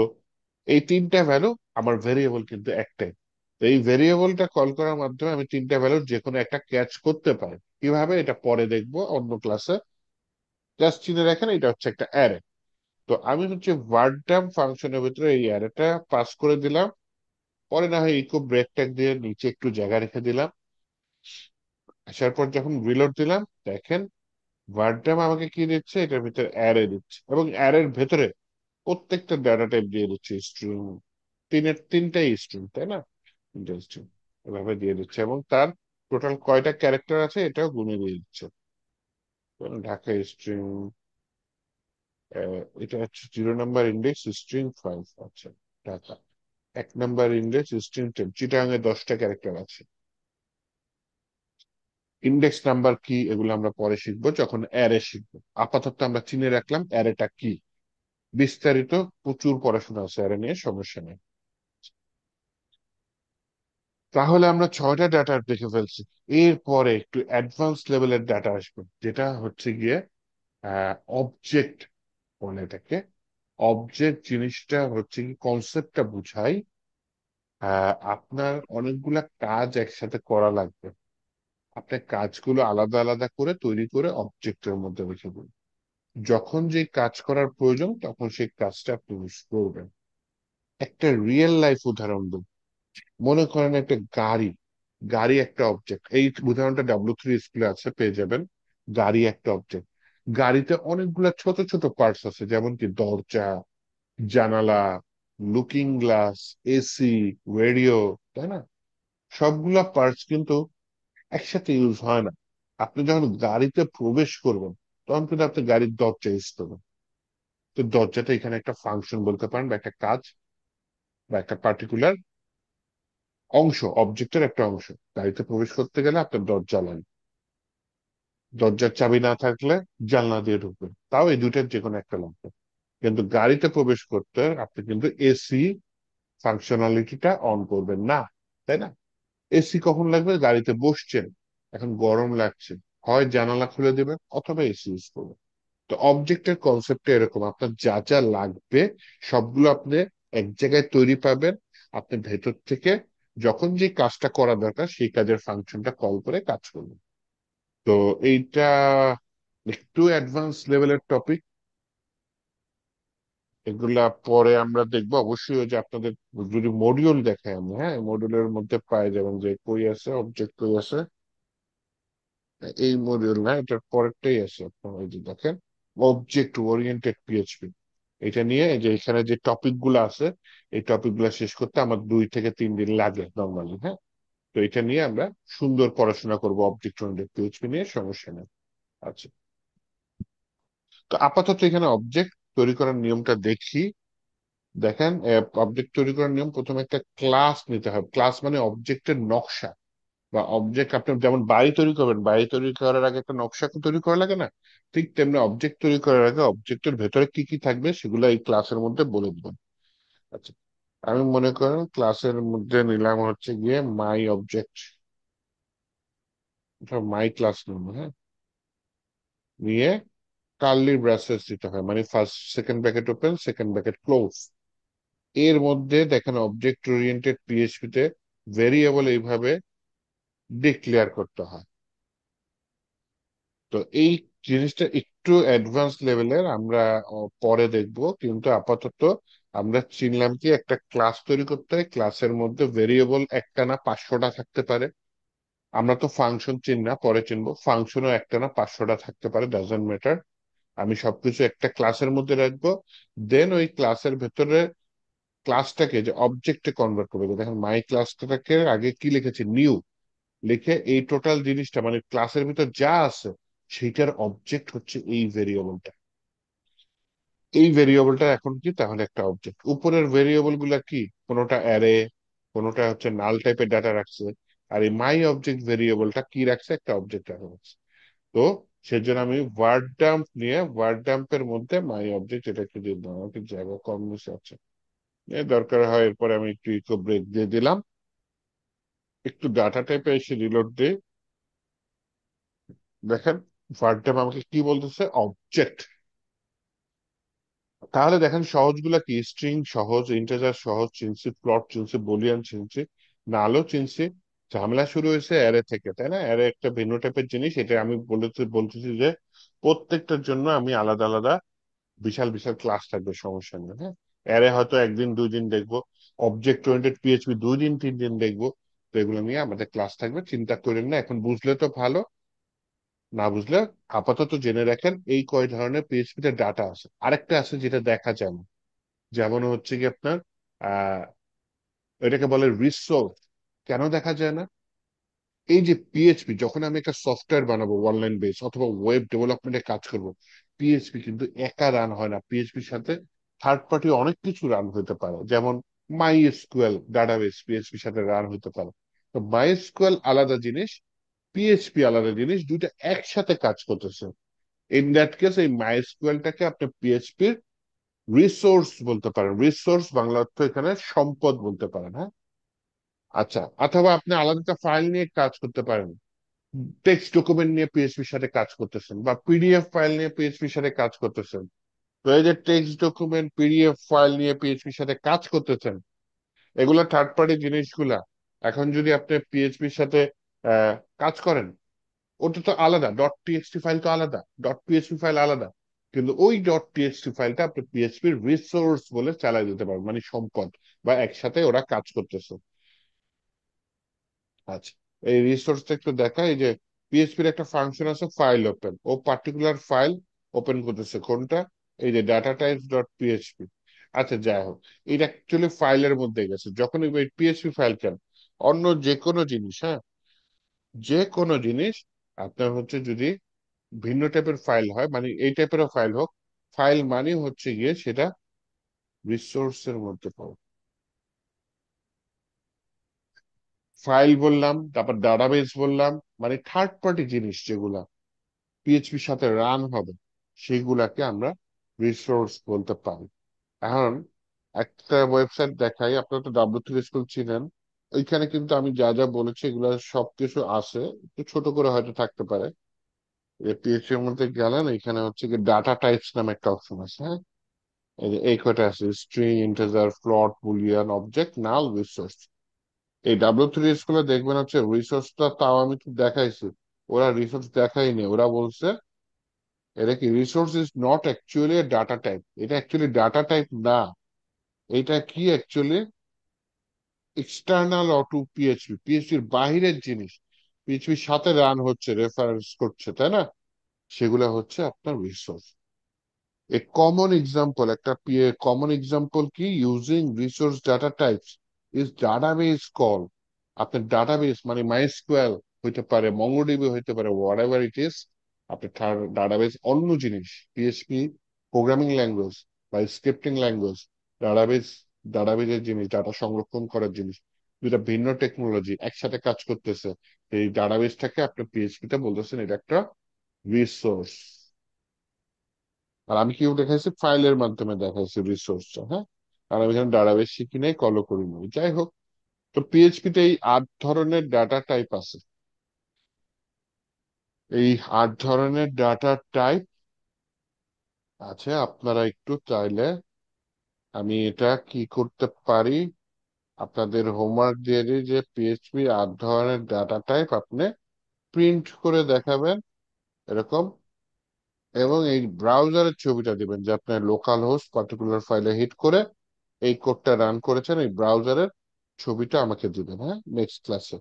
এই 3টা ভ্যালু আমার ভেরিয়েবল কিন্তু একটাই। তো এই ভেরিয়েবলটা কল করার মাধ্যমে আমি 3টা ভ্যালুর যে কোনো একটা ক্যাচ করতে পারি। কিভাবে? এটা পরে দেখবো অন্য ক্লাসে। জাস্ট চিনে রাখেন এটা হচ্ছে একটা অ্যারে। তো আমি হচ্ছে ভার্টাম ফাংশনের ভিতরে এই অ্যারেটা পাস করে দিলাম। পরে না হয় ইকো ব্রেক ট্যাগ দিয়ে নিচে একটু জায়গা রেখে দিলাম। আসার পর যখন রিলোড দিলাম, দেখেন ভার্টাম আমাকে কি দিচ্ছে, এটার ভিতরে অ্যারে দিচ্ছে, এবং অ্যারের ভেতরে প্রত্যেকটা ডাটা টাইপ দিয়ে দিচ্ছে স্ট্রিং। তিনটাই স্ট্রিং, তাই না? তিনটা স্ট্রিং এভাবে দিয়ে দিচ্ছে, এবং তার টোটাল কয়টা ক্যারেক্টার আছে এটাও গুনে দিয়ে দিচ্ছে। যেমন ঢাকা স্ট্রিং, এটা হচ্ছে 0 নাম্বার ইন্ডেক্স স্ট্রিং 5। আচ্ছা, Dhaka 1 number index string 10। Chittagong এ 10টা ক্যারেক্টার আছে। ইন্ডেক্স নাম্বার কি এগুলো আমরা পরে শিখবো যখন অ্যারে শিখবো। আপাতত আমরা চিনে রাখলাম অ্যারেটা কি। বিস্তারিত প্রচুর পড়াশোনা আছে অ্যারে নিয়ে, সমস্যা নেই। তাহলে আমরা 6টা ডাটা দেখে ফেলছি। এরপরে একটু অ্যাডভান্স লেভেলের ডাটা আসবে, যেটা হচ্ছে গিয়ে অবজেক্ট বলে এটাকে। অবজেক্ট জিনিসটা হচ্ছে কি, কনসেপ্টটা বুঝাই আপনার অনেকগুলা কাজ একসাথে করা লাগবে। আপনার কাজগুলো আলাদা আলাদা করে তৈরি করে অবজেক্টের মধ্যে রেখে দিন। যখন যে কাজ করার প্রয়োজন তখন সেই কাজটা আপনি ইউজ করবেন। একটা রিয়েল লাইফ উদাহরণ দিন। মনে করেন একটা গাড়ি। গাড়ি একটা অবজেক্ট, এই উদাহরণটা W3 স্কুলে আছে, পেয়ে যাবেন। গাড়ি একটা অবজেক্ট। গাড়িতে অনেকগুলা ছোট ছোট পার্টস আছে, যেমন কি দরজা, জানালা, লুকিং গ্লাস, এসি, রেডিও, তাই না? সবগুলা পার্টস কিন্তু একসাথে ইউজ হয় না। আপনি যখন গাড়িতে প্রবেশ করবেন তখন কিন্তু আপনি গাড়ির দরজা ইউজ করবেন। তো দরজাটা এখানে একটা ফাংশন বলতে পারেন, বা একটা কাজ, বা একটা পার্টিকুলার অংশ, অবজেক্টের একটা অংশ। গাড়িতে প্রবেশ করতে গেলে আপনার দরজা লাগবে। দরজার চাবি না থাকলে জানলা দিয়ে ঢুকবেন, তাও এই দুইটার যে কোনো একটা লাগবে। কিন্তু গাড়িতে প্রবেশ করতে আপনি কিন্তু এসি ফাংশনালিটিটা অন করবেন না, তাই না? এসি কখন লাগবে? গাড়িতে বসছেন, এখন গরম লাগছে, হয় জানালা খুলে দিবেন অথবা এসি ইউজ করবেন। তো অবজেক্টের কনসেপ্টটা এরকম, আপনার যা যা লাগবে সবগুলো আপনি এক জায়গায় তৈরি পাবেন। আপনি ভেতর থেকে যখন যে কাজটা করা দরকার সেই কাজের ফাংশনটা কল করে কাজ করবেন। তো এইটা একটু অ্যাডভান্স লেভেলের টপিক। এগুলা পরে আমরা দেখবো অবশ্যই। ওই যে আপনাদের যদি মডিউল দেখায়, আমি হ্যাঁ মডিউলের মধ্যে পাই যাবেন যে কই আছে অবজেক্ট, কই আছে। এই মডিউল না, এটার পরেরটাই আছে আপনার, ওই যে দেখেন অবজেক্ট ওরিয়েন্টেড পিএইচপি। এটা নিয়ে এই যে এখানে যে টপিক গুলো আছে, এই টপিক গুলো শেষ করতে আমার 2 থেকে 3 দিন লাগে নর্মালি। হ্যাঁ, তো এটা নিয়ে আমরা সুন্দর পড়াশোনা করবো অবজেক্ট ওরিয়েন্টেড পিএইচপি নিয়ে, সমস্যা নেই। আচ্ছা, তো আপাতত এখানে অবজেক্ট তৈরি করার নিয়মটা দেখি। দেখেন, অবজেক্ট তৈরি করার নিয়ম, প্রথমে একটা ক্লাস নিতে হবে। ক্লাস মানে অবজেক্টের নকশা, বা অবজেক্ট। আপনি যেমন বাড়ি তৈরি করবেন, বাড়ি তৈরি করার আগে একটা নকশা তৈরি করা লাগে না? ঠিক তেমনি অবজেক্ট তৈরি করার আগে অবজেক্টের ভেতরে কি কি থাকবে সেগুলো এই ক্লাসের মধ্যে বলে দিবেন। আচ্ছা, আমি মনে করেন ক্লাসের মধ্যে নিলাম হচ্ছে গিয়ে মাই অবজেক্ট। মাই ক্লাস নেব, হ্যাঁ, নিয়ে কার্লি ব্রাসেস দিতে হয়, মানে first second bracket open second bracket close. এর মধ্যে দেখেন অবজেক্ট ওরিয়েন্টেড পিএইচপি তে ভেরিয়েবল এইভাবে ডিক্লেয়ার করতে হয়। তো এই জিনিসটা একটু অ্যাডভান্স লেভেলের, আমরা পরে দেখব, কিন্তু আপাতত আমরা চিনলাম কি একটা ক্লাস তৈরি করতে হয়, ক্লাসের মধ্যে ভেরিয়েবল একটা না 500টা থাকতে পারে। আমরা তো ফাংশন চিনি না, পরে চিনবো, ফাংশনও একটা না 500টা থাকতে পারে, ডাজন্ট ম্যাটার। আমি সবকিছু একটা ক্লাসের মধ্যে রাখবো, দেন ওই ক্লাসের ভেতরে ক্লাসটাকে যে অবজেক্টে কনভার্ট করবো। দেখেন মাই ক্লাসটাকে আগে কি লিখেছি, নিউ লিখে এই টোটাল জিনিসটা মানে ক্লাসের ভিতর যা আছে সেইটার অবজেক্ট হচ্ছে এই ভেরিয়েবলটা। এই ভেরিয়েবলটা এখন কি তাহলে একটা অবজেক্ট। উপরের ভেরিয়েবল গুলা কি, কোনোটা অ্যারে, কোনোটা হচ্ছে নাল টাইপের ডাটা রাখছে, আর এই মাই অবজেক্ট ভেরিয়েবলটা কি রাখছে, একটা অবজেক্ট রাখছে। তো সেজন্য আমি ওয়ার্ড ডাম্প নিয়ে ওয়ার্ড ডাম্পের মধ্যে মাই অবজেক্ট এটা একটু দিয়ে দিলাম, আমাকে জায়গা কম মিশে আছে, দরকার হয় এরপরে আমি একটু ইকো ব্রেক দিয়ে দিলাম, একটু ডাটা টাইপে এসে রিলোড দিই। দেখেন ওয়ার্ড ডাম্প আমাকে কি বলতেছে, অবজেক্ট। তাহলে দেখেন সহজগুলা কি, স্ট্রিং সহজ, ইন্টিজার সহজ চিনছি, ফ্লোট চিনছি, বুলিয়ান চিনছি, নালও চিনছি। ঝামেলা শুরু হয়েছে অ্যারে থেকে, তাই না? অ্যারে একটা ভিন্ন টাইপের জিনিস, এটা আমি বলতেছি যে প্রত্যেকটার জন্য আমি আলাদা আলাদা বিশাল বিশাল ক্লাস থাকবে, সমস্যা নেই, হ্যাঁ। অ্যারে হয়তো একদিন দুই দিন দেখবো, অবজেক্ট ওরিয়েন্টেড পিএইচপি 2 দিন 3 দিন দেখবো। তো এগুলো নিয়ে আমাদের ক্লাস থাকবে, চিন্তা করেন না, এখন বুঝলে তো ভালো, না বুঝলে আপাতত জেনে রাখেন এই কয় ধরনের পিএইচপি তে ডাটা আছে। আরেকটা আছে যেটা দেখা যায় না, যেমন হচ্ছে কি আপনার আহ এটাকে বলে রিসোর্স। কেন দেখা যায় না? এই যে পিএইচপি, যখন আমি একটা সফটওয়্যার বানাবো অনলাইন বেস অথবা ওয়েব ডেভেলপমেন্টে কাজ করব, পিএইচপি কিন্তু একা রান হয় না, পিএইচপির সাথে থার্ড পার্টি অনেক কিছু রান হতে পারে, যেমন মাই এসকিউএল ডাটাবেস পিএইচপির সাথে রান হতে পারে। তো মাই এসকিউএল আলাদা জিনিস, পিএইচপি আলাদা জিনিস, দুইটা একসাথে কাজ করতেছে। ইন দ্যাট কেস এই মাই এসকিউএলটাকে আপনি পিএইচপির রিসোর্স বলতে পারেন, রিসোর্স বাংলা অর্থ এখানে সম্পদ বলতে পারেন, হ্যাঁ। আচ্ছা, অথবা আপনি আলাদা একটা ফাইল নিয়ে কাজ করতে পারেন, টেক্সট ডকুমেন্ট নিয়ে পিএইচপির সাথে কাজ করতেছেন, বা পিডিএফ ফাইল নিয়ে পিএইচপির সাথে কাজ করতেছেন। তো এই যে টেক্সট ডকুমেন্ট পিডিএফ ফাইল নিয়ে পিএইচপির সাথে কাজ করতেছেন, এগুলা থার্ড পার্টি জিনিসগুলা। এখন যদি আপনি পিএইচপির সাথে আহ, কাজ করেন, ওটা তো আলাদা, ডট টিএক্সটি ফাইল তো আলাদা, ডট পিএইচপি ফাইল আলাদা, কিন্তু ওই ডট টিএক্সটি ফাইলটা আপনি পিএইচপির রিসোর্স বলে চালাই দিতে পারবেন, মানে সম্পদ, বা একসাথে ওরা কাজ করতেছে। আচ্ছা, এই রিসোর্সটা একটু দেখা, এই যে পিএইচপির একটা ফাংশন আছে ফাইল ওপেন, ও পার্টিকুলার ফাইল ওপেন করতেছে, কোনটা, এই যে ডাটা টাইপস ডট পিএইচপি। আচ্ছা যাই হোক, এটা অ্যাকচুয়ালি ফাইলের মধ্যে গেছে, যখন এই পিএইচপি ফাইল কেন, অন্য যে কোনো জিনিস, হ্যাঁ, যে কোনো জিনিস আপনার হচ্ছে যদি ভিন্ন টাইপের ফাইল হয়, মানে এই টাইপেরও ফাইল হোক, ফাইল মানে হচ্ছে গিয়ে সেটা রিসোর্সের মধ্যে পাবো। ফাইল বললাম, তারপর ডাটাবেস বললাম, মানে থার্ড পার্টি জিনিস যেগুলা পিএইচপির সাথে রান হবে, সেগুলাকে আমরা রিসোর্স বলতে পারি। এখন একটা ওয়েবসাইট দেখাই, আপনারা তো W3 স্কুল চিনেন, ওইখানে কিন্তু আমি যা যা বলেছি এগুলা সবকিছু আছে, একটু ছোট করে হয়তো থাকতে পারে। পিএইচপি এর মধ্যে গেলেন, এখানে হচ্ছে কি ডাটা টাইপস নামে একটা অপশন আছে, হ্যাঁ। এই যে এই কয়টা আছে, string, integer, float, boolean, object, null, resource. এই W3 স্কুলে দেখবেন হচ্ছে রিসোর্সটা, তাও আমি তো দেখাইছি, ওরা রিসোর্স দেখাইনি, ওরা বলছে এটা কি, resource is not actually data type, এটা অ্যাকচুয়ালি ডাটা টাইপ না, এটা কি অ্যাকচুয়ালি এক্সটার্নাল টু পিএইচপি, পিএইচপির বাহিরের জিনিস, পিএইচপির সাথে রান হচ্ছে, রেফারেন্স করছে, তাই না? সেগুলা হচ্ছে আপনার রিসোর্স। এ কমন এক্সাম্পল, একটা কমন এক্সাম্পল কি, using resource data types is database call. আপনার ডাটাবেস মানে মাইস্কুয়েল হইতে পারে, মঙ্গোডিবি হইতে পারে, হোয়াট এভার ইট ইজ, আপনার ডাটাবেস অন্য জিনিস, পিএইচপি প্রোগ্রামিং ল্যাঙ্গুয়েজ বা স্ক্রিপ্টিং ল্যাঙ্গুয়েজ, ডাটাবেস ডাটাবেসের জিনিস, ডাটা সংরক্ষণ করার জিনিস, দুটা ভিন্ন টেকনোলজি একসাথে কাজ করতেছে, এই ডাটাবেসটাকে আপনি পিএইচপি তে বলতেছেন এটা একটা রিসোর্স। আর আমি কি দেখাইছি, ফাইলের মাধ্যমে দেখাইছি রিসোর্সটা, হ্যাঁ। আর আমি এখানে ডাটাবেস শিখি নাই, কলও করি নাই, যাই হোক। তো পিএইচপি তে এই 8 ধরনের ডাটা টাইপ আছে। এই 8 ধরনের ডাটা টাইপ আছে। আপনারা একটু চাইলে আমি এটা কি করতে পারি, আপনাদের হোমওয়ার্ক দিয়ে দিই যে পিএইচপি 8 ধরনের ডাটা টাইপ আপনি প্রিন্ট করে দেখাবেন এরকম, এবং এই ব্রাউজারের ছবিটা দিবেন যে আপনার লোকাল হোস্ট পার্টিকুলার ফাইলে হিট করে এই কোডটা রান করেছেন, এই ব্রাউজারের ছবিটা আমাকে দিবেন, হ্যাঁ, নেক্সট ক্লাসে।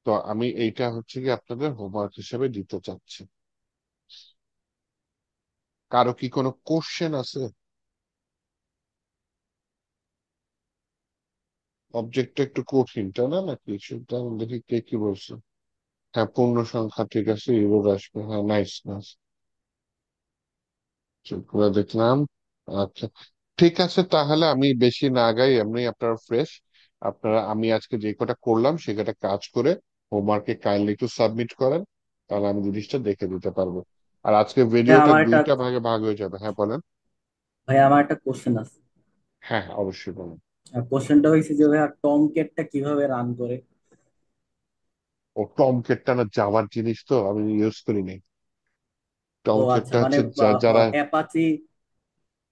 তো আমি এইটা হচ্ছে কি আপনাদের হোমওয়ার্ক হিসেবে দিতে চাচ্ছি। কারো কি কোনো কোশ্চেন আছে? অবজেক্টটা একটু কঠিন তাই না, নাকি সেটা দেখি কে কি বলছে। হ্যাঁ, পূর্ণ সংখ্যা ঠিক আছে, এবার আসবে, হ্যাঁ, নাইস নাইস, পুরো দেখলাম। আচ্ছা, ঠিক আছে, তাহলে আমি বেশি না আগাই, এমনি আপনারা ফ্রেশ। আপনারা আমি আজকে যে কটা করলাম সে কটা কাজ করে হোমওয়ার্কে কাইন্ডলি একটু সাবমিট করেন, তাহলে আমি জিনিসটা দেখে দিতে পারবো। আর আজকে ভাই ভিডিওটা আমার একটা 2টা ভাগে ভাগ হয়ে যাবে। হ্যাঁ বলেন। কোশ্চেন আছে। হ্যাঁ হ্যাঁ, অবশ্যই বলেন। কোশ্চেনটা হয়েছে যে ভাইয়া টমকেটটা কিভাবে রান করে। ও, টমকেটটা না জাভার জিনিস, তো আমি ইউজ করি নাই। ও আচ্ছা, টমকেটটা মানে হচ্ছে যারা, অ্যাপাচি,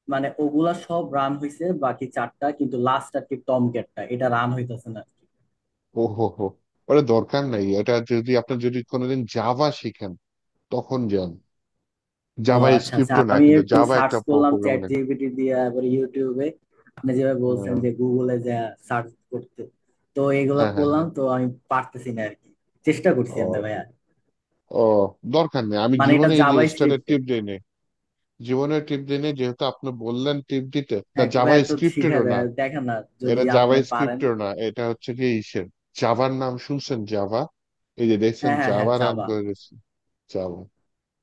মানে ওগুলা সব রান হয়েছে, বাকি চারটা কিন্তু লাস্ট আর কি টমকেটটা এটা রান হইতেছে না। ও হো হো, ওটা দরকার নাই। এটা যদি আপনার যদি কোনোদিন জাভা শিখেন তখন যান। ও জাভা আচ্ছা আচ্ছা, স্ক্রিপ্টও না, আমি কিন্তু একটু জাভা সার্চ একটা করলাম চ্যাট প্রোগ্রামিং ল্যাঙ্গুয়েজ। জিপিটি দিয়ে, এবার ইউটিউবে আপনি যেভাবে বলছেন যে গুগলে যা সার্চ করতে, তো এগুলা হ্যাঁ হ্যাঁ করলাম, হ্যাঁ। তো আমি পারতেছি না আর কি, চেষ্টা করছি এমনি ও ভাইয়া। ও, দরকার নেই, আমি মানে এটা জীবনে এই জাভা জিনিসটাতে স্ক্রিপ্টে। টিপ দিই নি। জীবনে টিপ দিই নি, যেহেতু আপনি বললেন টিপ দিতে, তা হ্যাঁ জাভা ভাইয়া, তো স্ক্রিপ্টেরও শিখাবে না। দেখেন না যদি এটা জাভা আপনি পারেন। স্ক্রিপ্টেরও না, এটা হচ্ছে কি ইসের, জাভার নাম শুনছেন? জাভা, এই যে দেখছেন হ্যাঁ হ্যাঁ হ্যাঁ, জাভা রান জাভা। করে গেছে। জাভা,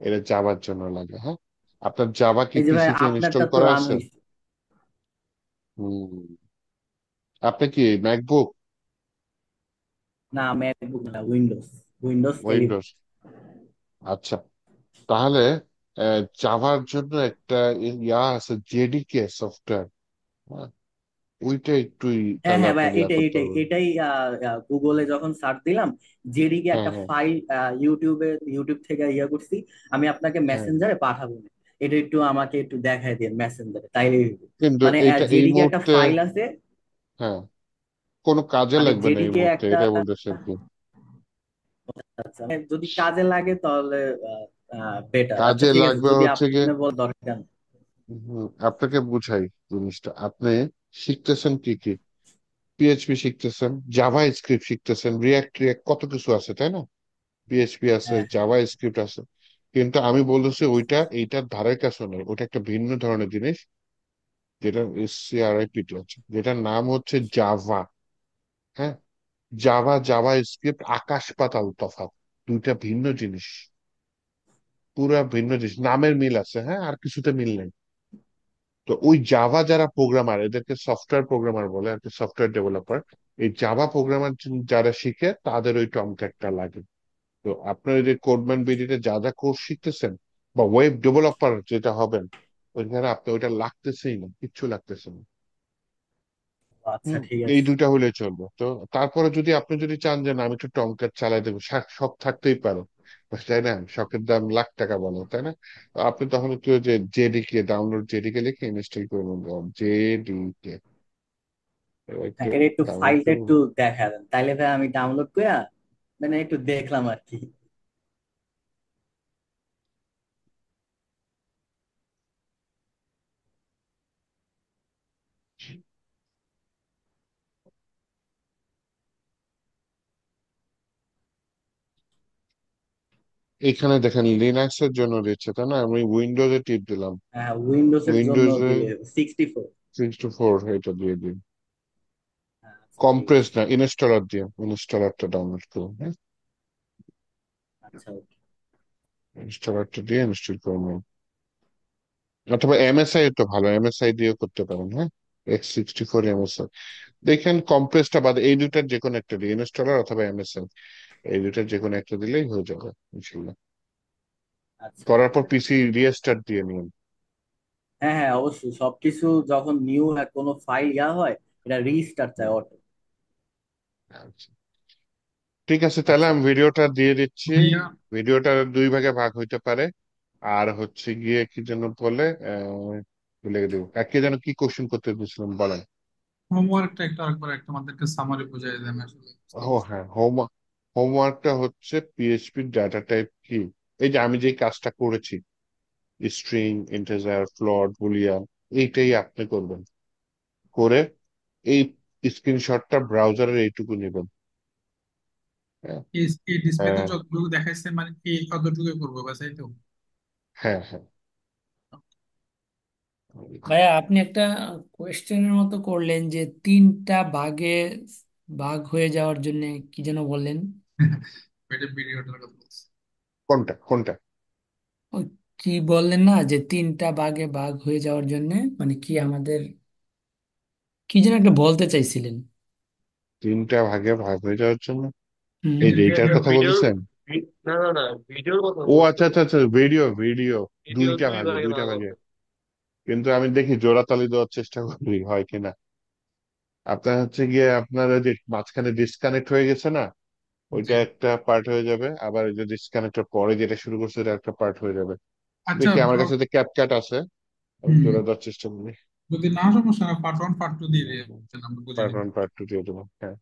এটা জাভার জন্য লাগে, হ্যাঁ। আপনার জাভা কি এই যে ভাই পিসিতে ইনস্টল আপনারটা তো করা রান আছে? হয়েছে। হম। আপনি কি ম্যাকবুক? না, ম্যাকবুক না, উইন্ডোজ, উইন্ডোজ 11। উইন্ডোজ? আচ্ছা, তাহলে জাভার জন্য একটা ইয়া আছে, জেডিকে সফটওয়্যার, ওইটা একটু হ্যাঁ তাহলে হ্যাঁ ভাই, আপনার ইয়া এটাই করতে এটাই হবে। এটাই গুগলে যখন সার্চ দিলাম, যেদিকে হ্যাঁ একটা হ্যাঁ ফাইল ইউটিউব থেকে ইয়ে করছি, আমি আপনাকে হ্যাঁ, মেসেঞ্জারে পাঠাবো না। এটা একটু আমাকে একটু দেখাই দিন মেসেঞ্জারে, তাইলে হইবো। কিন্তু মানে এইটা এই যেদিকে একটা মুহূর্তে, ফাইল আছে, হ্যাঁ, কোনো কাজে মানে লাগবে না এই যেদিকে মুহূর্তে, একটা, এটা বলতেছে আর কি। আচ্ছা, মানে যদি কাজে লাগে তাহলে বেটার। আচ্ছা কাজে ঠিক আছে, লাগবে যদি হচ্ছে আপনি গিয়ে, বল দরকার নেই। আপনাকে বুঝাই জিনিসটা। আপনি শিখতেছেন কি কি, পিএইচপি শিখতেছেন, জাভা স্ক্রিপ্ট শিখতেছেন, রিয়াক্ট রিয়াক্ট কত কিছু আছে তাই না, পিএইচপি আছে, হ্যাঁ জাভা স্ক্রিপ্ট আছে। কিন্তু আমি বলতেছি ওইটা এইটার ধারের কাছে নয়, ওটা একটা ভিন্ন ধরনের জিনিস, যেটা সিআরআইপিটি আছে, যেটার নাম হচ্ছে জাভা। হ্যাঁ, জাভা জাভা স্ক্রিপ্ট আকাশ পাতাল তফাৎ, দুইটা ভিন্ন জিনিস, পুরা ভিন্ন জিনিস। নামের মিল আছে, হ্যাঁ, আর কিছুতে মিল নেই। তো ওই জাভা যারা প্রোগ্রামার, এদেরকে সফটওয়্যার প্রোগ্রামার বলে আর কি, সফটওয়্যার ডেভেলপার। এই জাভা প্রোগ্রামার যারা শিখে তাদের ওই টমক্যাটটা লাগে। তো আপনার ওই যে কোডম্যান বিডিতে যা যা কোর্স শিখতেছেন, বা ওয়েব ডেভেলপার যেটা হবেন, ওইখানে আপনি ওইটা লাগতেছেই না, কিচ্ছু লাগতেছে না। আচ্ছা ঠিক এই আছে। দুইটা হলে চলবে তো। তারপরে যদি আপনি যদি চান যে না আমি একটু টমক্যাট চালাই দেবো, শখ থাকতেই পারে, তাই না, শখের দাম লাখ টাকা বলে তাই না। তো আপনি তখন একটু ওই যে জেডিকে ডাউনলোড, জেডিকে লিখে ইনস্টল করে নেবেন, জেডিকে একটু হ্যাঁ, এর একটু ডাউনলোড ফাইলটা করুন। একটু দেখা দেন, তাইলে ভাই আমি ডাউনলোড করে মানে একটু দেখলাম আর কি। এখানে দেখেন লিনাক্স এর জন্য দিচ্ছে তাই না, আমি উইন্ডোজে টিপ দিলাম। হ্যাঁ, উইন্ডোজের জন্য উইন্ডোজে দিলে 64। 64, এটা দিয়ে দিন। হ্যাঁ আচ্ছা ঠিক কম্প্রেস আছে। না, ইনস্টলার দিয়ে ইনস্টলারটা ডাউনলোড করুন, হ্যাঁ, আচ্ছা ওকে। ইনস্টলারটা দিয়ে ইনস্টল করুন। অথবা এমএসআই তো ভালো, এমএসআই দিয়েও করতে পারেন, হ্যাঁ, X64 এমএসআই। দেখেন কম্প্রেসটা বাদে এই দুইটার যে কোনো একটা দিয়ে, ইনস্টলার অথবা এমএসআই, এই দুইটার যে কোনো একটা দিলেই হয়ে যাবে ইনশাল্লাহ। আচ্ছা করার ওকে। পর পিসি রিস্টার্ট দিয়ে নিন। হ্যাঁ হ্যাঁ, অবশ্যই সবকিছু যখন নিউ কোনো ফাইল হয়, এটা রিস্টার্ট চায় অটো। আচ্ছা। ঠিক আছে, তাহলে আচ্ছা আমি ভিডিওটা দিয়ে দিচ্ছি। ভাইয়া, ভিডিওটা দুই ভাগে ভাগ হইতে পারে। আর হচ্ছে গিয়ে কি যেন বলে, ভুলে দেবো, কে যেন কি কোশ্চেন করতে দিয়েছিলাম বলেন। হোমওয়ার্কটা একটু আরেকবার একটা আমাদেরকে সামারি বুঝাই দেন, আসলে বুঝতে ও পারছি না। হ্যাঁ, হোমওয়ার্কটা হচ্ছে পিএইচপি ডাটা টাইপ কি। এই যে আমি যে কাজটা করেছি, স্ট্রিং, ইন্টিজার, ফ্লোট, বুলিয়ান, এইটাই আপনি করবেন। করে এই স্ক্রিনশটটা ব্রাউজারের এইটুকু নেবেন। হ্যাঁ, এই এই ডিসপ্লেতে হ্যাঁ, যতটুকু দেখাইছে মানে এই কতটুকু করবো বাস, এই তো? হ্যাঁ, হ্যাঁ। ভাইয়া আপনি একটা কোয়েশ্চেনের মতো করলেন যে তিনটা ভাগে ভাগ হয়ে যাওয়ার জন্য, কি যেন বললেন? এটা ভিডিওটার কথা বলছি। কোনটা কোনটা? ওই কি বললেন না যে তিনটা ভাগে ভাগ হয়ে যাওয়ার জন্য, মানে কি আমাদের কি যেন একটা বলতে চাইছিলেন? তিনটা ভাগে ভাগ হয়ে যাওয়ার জন্য হুম। এই যে এইটার কথা ভিডিওর বলতেছেন? না না না, ভিডিওর কথা ও বলছি। আচ্ছা, আচ্ছা, আচ্ছা, ভিডিও ভিডিও ভিডিও দুইটা দুই ভাগে, ভাগে দুইটা ভাগ ভাগে। হবে। কিন্তু আমি দেখি জোড়াতালি দেওয়ার চেষ্টা করি হয় কিনা। আপনার হচ্ছে গিয়ে আপনার ওই যে মাঝখানে ডিসকানেক্ট হয়ে গেছে না, জি। ওইটা একটা পার্ট হয়ে যাবে। আবার ওই যে ডিসকানেক্টের পরে যেটা শুরু করছে এটা একটা পার্ট হয়ে যাবে। আচ্ছা দেখি আমার কাছে যে ক্যাপকাট আছে, আমি হুম, জোড়া দেওয়ার চেষ্টা করি। যদি না সমস্যা না, পার্ট 1 পার্ট 2 দিয়ে দিন, আমরা বুঝে পার্ট নিব। ওয়ান পার্ট টু দিয়ে দেবো, হ্যাঁ।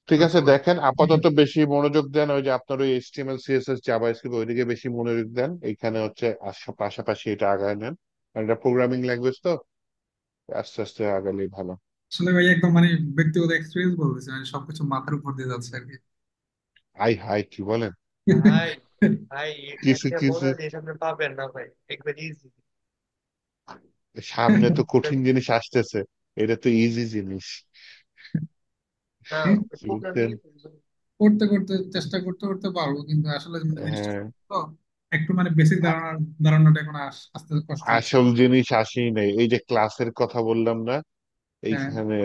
ঠিক আচ্ছা আছে, ভাই। দেখেন আপাতত বেশি মনোযোগ দেন ওই যে আপনার ওই এইচটিএমএল সিএসএস জাভাস্ক্রিপ্ট ওইদিকে বেশি মনোযোগ দেন। এইখানে হচ্ছে পাশাপাশি এটা আগায় নেন, কারণ এটা প্রোগ্রামিং ল্যাঙ্গুয়েজ তো, আস্তে আস্তে আগালেই ভালো। আসলে ভাই একদম মানে ব্যক্তিগত এক্সপিরিয়েন্স বলতেছি, মানে সবকিছু মাথার উপর দিয়ে যাচ্ছে আর কি। হাই হাই, কি বলেন? ভাই, ভাই এটা কিছু একটা কিছু মজার জিনিস আপনি পাবেন না ভাই, একবার ইজি। সামনে তো কঠিন জিনিস আসতেছে, এটা তো ইজি জিনিস। না, বুঝছেন? প্রোগ্রামিং করতে করতে চেষ্টা করতে করতে পারবো, কিন্তু আসলে মানে জিনিসটা হ্যাঁ, তো একটু মানে বেসিক ধারণাটা এখন আসতে কষ্ট হচ্ছে। আসল জিনিস আসেই নাই। এই যে ক্লাসের কথা বললাম না, হ্যাঁ, এইখানে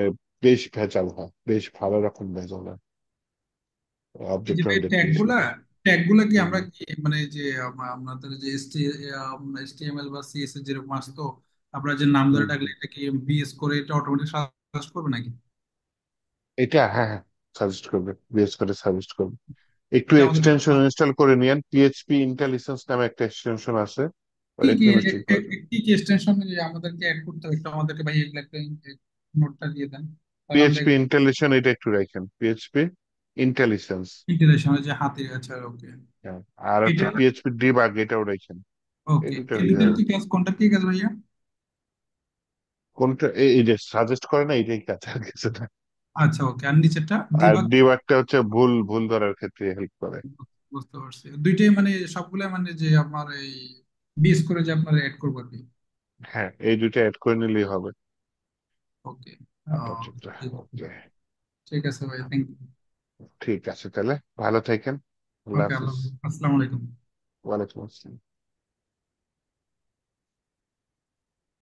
বেশ ভেজাল হয়, বেশ ভালো রকম ভেজাল হয় এই যে অবজেক্ট ওরিয়েন্টেড ট্যাগ গুলা জিনিসগুলো। ট্যাগ গুলা কি হুম। আমরা কি মানে যে আমাদের যে এসটিএমএল বা সিএসএস যেরকম আসতো, আমরা যে নাম ধরে হুম। ডাকলে এটা কি বিএস করে এটা অটোমেটিক সাজেস্ট করবে নাকি? এটা হ্যাঁ, হ্যাঁ, সাজেস্ট করবে, বেশ করে সাজেস্ট করবে। একটু এটা আমাদের এক্সটেনশন ইনস্টল করে নিয়েন, পিএইচপি ইন্টেলিজেন্স নামে একটা এক্সটেনশন আছে, কি ওটা কি একটু ইনস্টল করে। কি কি এক্সটেনশন আমাদেরকে অ্যাড করতে হবে, একটু আমাদেরকে ভাই এগুলো একটা নোটটা দিয়ে দেন, তাহলে আমরা পিএইচপি ইন্টেলিজেন্স এটা একটু রাখেন, পিএইচপি ইন্টেলিজেন্স। ইন্টিগ্রেশন যে হাতে, আচ্ছা ওকে। হ্যাঁ, আর হচ্ছে এটা পিএইচপি ডিবাগ, এটাও রাখেন। এই ওকে, দুটো এই দুটার কি কাজ, কোনটার কি কাজ ভাইয়া? কোনটা? এই যে সাজেস্ট করে না, এটাই কাজ, আর কিছু না। আচ্ছা ওকে, আর নিচেরটা আর ডিবাগ? ডিবাগটা হচ্ছে ভুল ভুল ধরার ক্ষেত্রে হেল্প করে। বুঝতে পারছি, দুইটাই মানে সবগুলা মানে যে আপনার এই বিএস করে যে আপনার অ্যাড করবো আর কি। হ্যাঁ, এই দুইটা অ্যাড করে নিলেই হবে। ওকে, আপাতত ওকে। ঠিক আছে ভাই, থ্যাংক ইউ। ঠিক আছে, তাহলে ভালো থাকেন। আল্লাহ ওকে, হাফিজ। আল্লাহ হাফেজ। আসসালামু আলাইকুম। ওয়ালাইকুম আসসালাম।